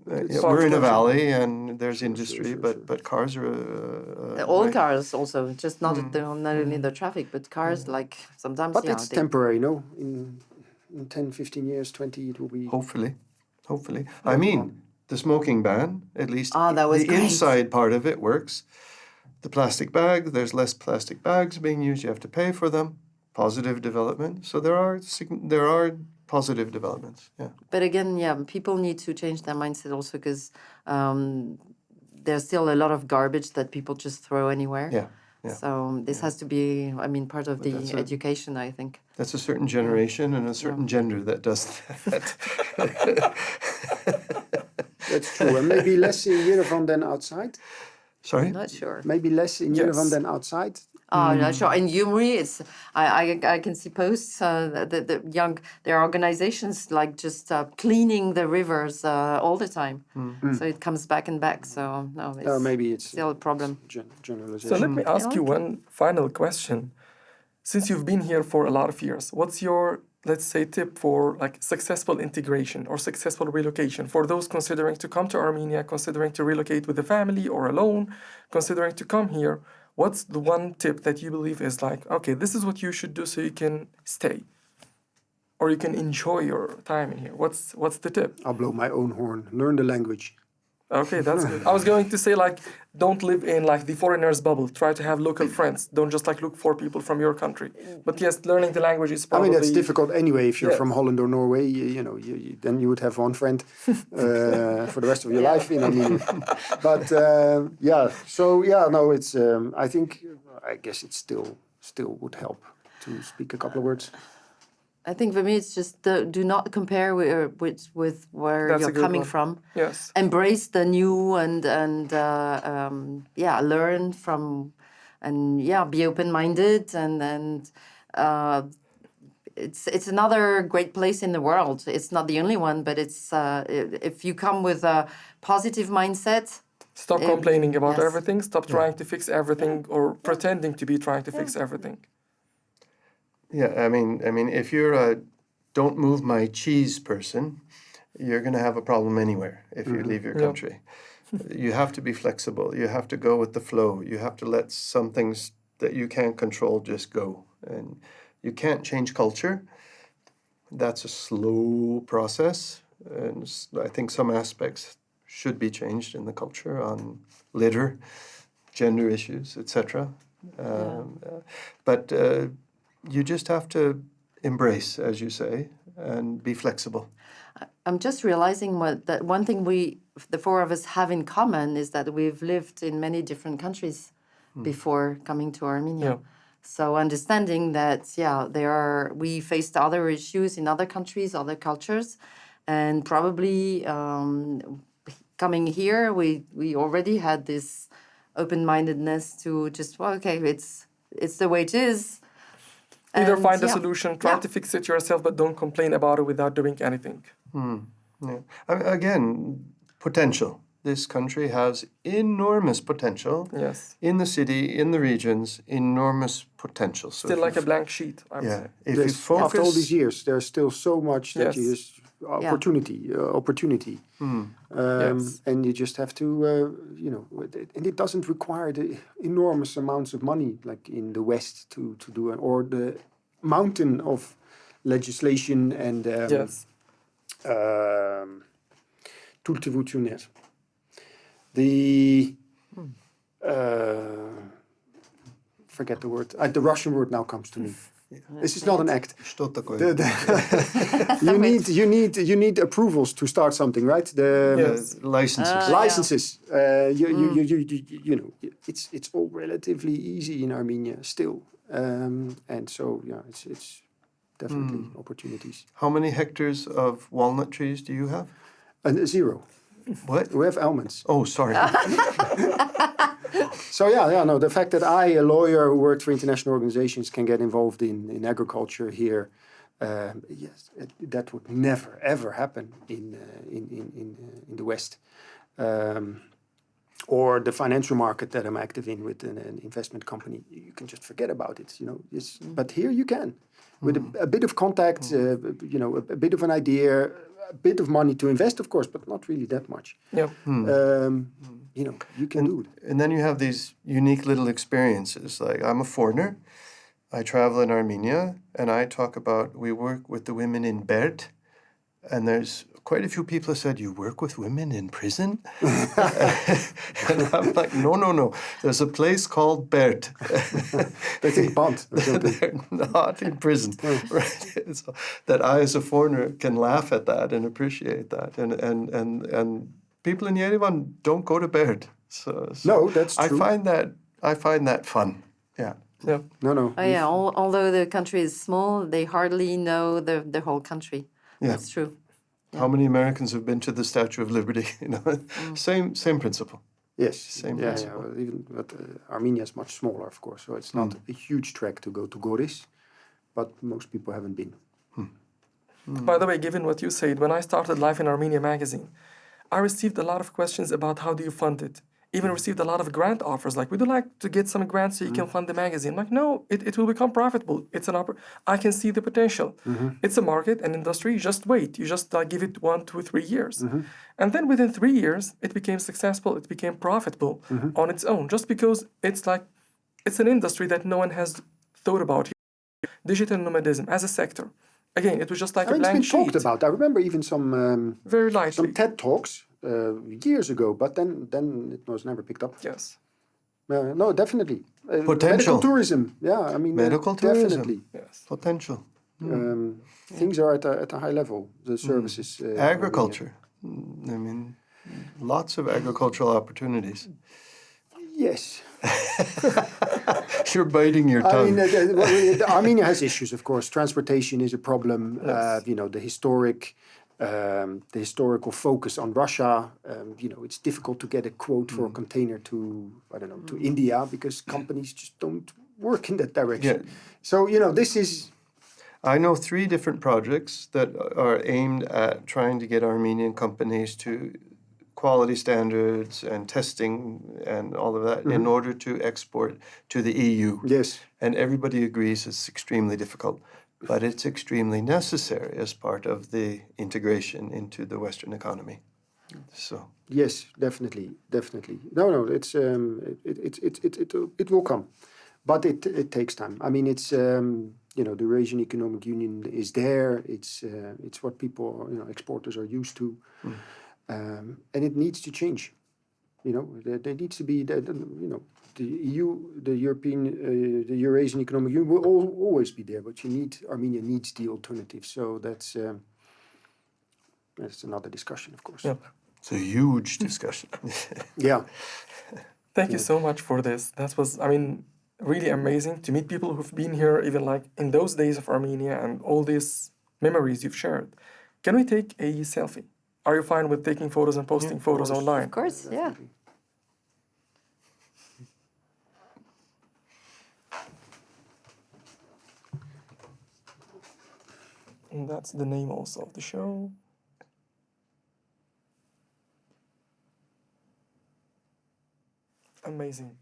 We're in a valley and there's industry, but cars are... all cars also, just not only the traffic, but cars sometimes... But it's temporary, no? In 10, 15 years, 20, it will be... Hopefully. I mean, the smoking ban, at least that was the great. inside part of it works. The plastic bag, there's less plastic bags being used. You have to pay for them. Positive development. So there are positive developments. Yeah. But again, people need to change their mindset also because there's still a lot of garbage that people just throw anywhere. Yeah. So this has to be, part of the education, I think. That's a certain generation and a certain gender that does that. That's true. And maybe less in Yerevan than outside. Sorry? Not sure. Maybe less in Yerevan than outside. Not sure. In Gyumri, it's I can see posts there are organizations just cleaning the rivers all the time. So it comes back and back. So no, maybe it's still a problem. Generalization. So let me ask you one final question. Since you've been here for a lot of years, what's your, let's say, tip for successful integration or successful relocation for those considering to come to Armenia, considering to relocate with a family or alone, considering to come here? What's the one tip that you believe is okay, this is what you should do so you can stay or you can enjoy your time in here? What's the tip? I'll blow my own horn. Learn the language. Okay, that's good. I was going to say, like, don't live in like the foreigner's bubble. Try to have local friends. Don't just like look for people from your country. But yes, learning the language is probably... I mean, that's difficult anyway. If you're Yes. from Holland or Norway, then you would have one friend for the rest of your life in Armenia. But it's. I guess it still would help to speak a couple of words. I think for me, it's just do not compare with where That's a you're good coming one. from. Yes. Embrace the new and learn from, and be open-minded and it's another great place in the world. It's not the only one, but it's if you come with a positive mindset. Stop complaining about yes. everything. Stop trying to fix everything or pretending to be trying to fix everything. Yeah, I mean, if you're a don't move my cheese person, you're going to have a problem anywhere if you leave your country. You have to be flexible. You have to go with the flow. You have to let some things that you can't control just go. And you can't change culture. That's a slow process. And I think some aspects should be changed in the culture on litter, gender issues, etc. But you just have to embrace, as you say, and be flexible. I'm just realizing that one thing the four of us have in common is that we've lived in many different countries before coming to Armenia. Yeah. So understanding that, we faced other issues in other countries, other cultures, and probably coming here, we already had this open-mindedness to just, it's the way it is. Either find a solution, try to fix it yourself, but don't complain about it without doing anything. Yeah. Again, potential. This country has enormous potential. Yes. In the city, in the regions, enormous potential. So Still like a blank sheet, I would say. If you focus... After all these years, there's still so much that Yes. opportunity. Yes. And you just have to, and it doesn't require the enormous amounts of money like in the West to do it, or the mountain of legislation and Yes. Forget the word. The Russian word now comes to me. This is not an act. Что такое? You need approvals to start something, right? Licenses. Licenses. It's all relatively easy in Armenia still, and so it's definitely opportunities. How many hectares of walnut trees do you have? 0. What? We have almonds. Oh, sorry. So the fact that I, a lawyer who worked for international organizations, can get involved in agriculture here, that would never ever happen in the West, or the financial market that I'm active in with an investment company. You can just forget about it, But here you can, with a bit of contact, a bit of an idea. A bit of money to invest, of course, but not really that much. Yeah. You can do it. And then you have these unique little experiences. Like, I'm a foreigner. I travel in Armenia, and I talk about, we work with the women in Berd. And there's quite a few people who said, you work with women in prison? And I'm like, no. There's a place called Berd. They think Bond. They're not in prison. Right? So that I, as a foreigner, can laugh at that and appreciate that. And people in Yerevan don't go to Berd. So no, that's true. I find that fun. Yeah. Yeah. No. Oh, yeah. Although the country is small, they hardly know the whole country. Yeah. That's true. Yeah. How many Americans have been to the Statue of Liberty? Same principle. Yes. Same principle. But Armenia is much smaller, of course, so it's not a huge trek to go to Goris, but most people haven't been. By the way, given what you said, when I started Life in Armenia magazine, I received a lot of questions about how do you fund it. Even received a lot of grant offers, like, would you like to get some grants so you can fund the magazine? I'm like, no, it will become profitable. It's I can see the potential. It's a market, an industry. You just wait. You just give it 1, 2, 3 years. And then within 3 years, it became successful. It became profitable on its own, just because it's an industry that no one has thought about. Digital nomadism as a sector. Again, it was just like a blank sheet. It's been talked about. I remember even some very lightly. some TED Talks years ago, but then it was never picked up. Yes. No, definitely. Potential. Medical tourism. Yeah, I mean, Medical tourism. definitely. Yes. Potential. Things are at a high level. The services. Agriculture. I mean, lots of agricultural opportunities. Yes. You're biting your I tongue. mean, Armenia has issues, of course. Transportation is a problem. Yes. The historical focus on Russia. It's difficult to get a quote for a container to India because companies just don't work in that direction. Yeah. So this is. I know 3 different projects that are aimed at trying to get Armenian companies to quality standards and testing and all of that in order to export to the EU. Yes. And everybody agrees it's extremely difficult, but it's extremely necessary as part of the integration into the Western economy. So Yes, definitely. No, it's it will come, but it takes time. I mean, it's the Eurasian Economic Union is there. It's what people exporters are used to, and it needs to change. There needs to be that. The EU, the European, the Eurasian Economic Union will always be there, but Armenia needs the alternative. So that's another discussion, of course. Yeah. it's a huge discussion. Yeah. Thank you so much for this. That was, really amazing to meet people who've been here even like in those days of Armenia and all these memories you've shared. Can we take a selfie? Are you fine with taking photos and posting photos online? Of course, yeah. And that's the name also of the show. Amazing.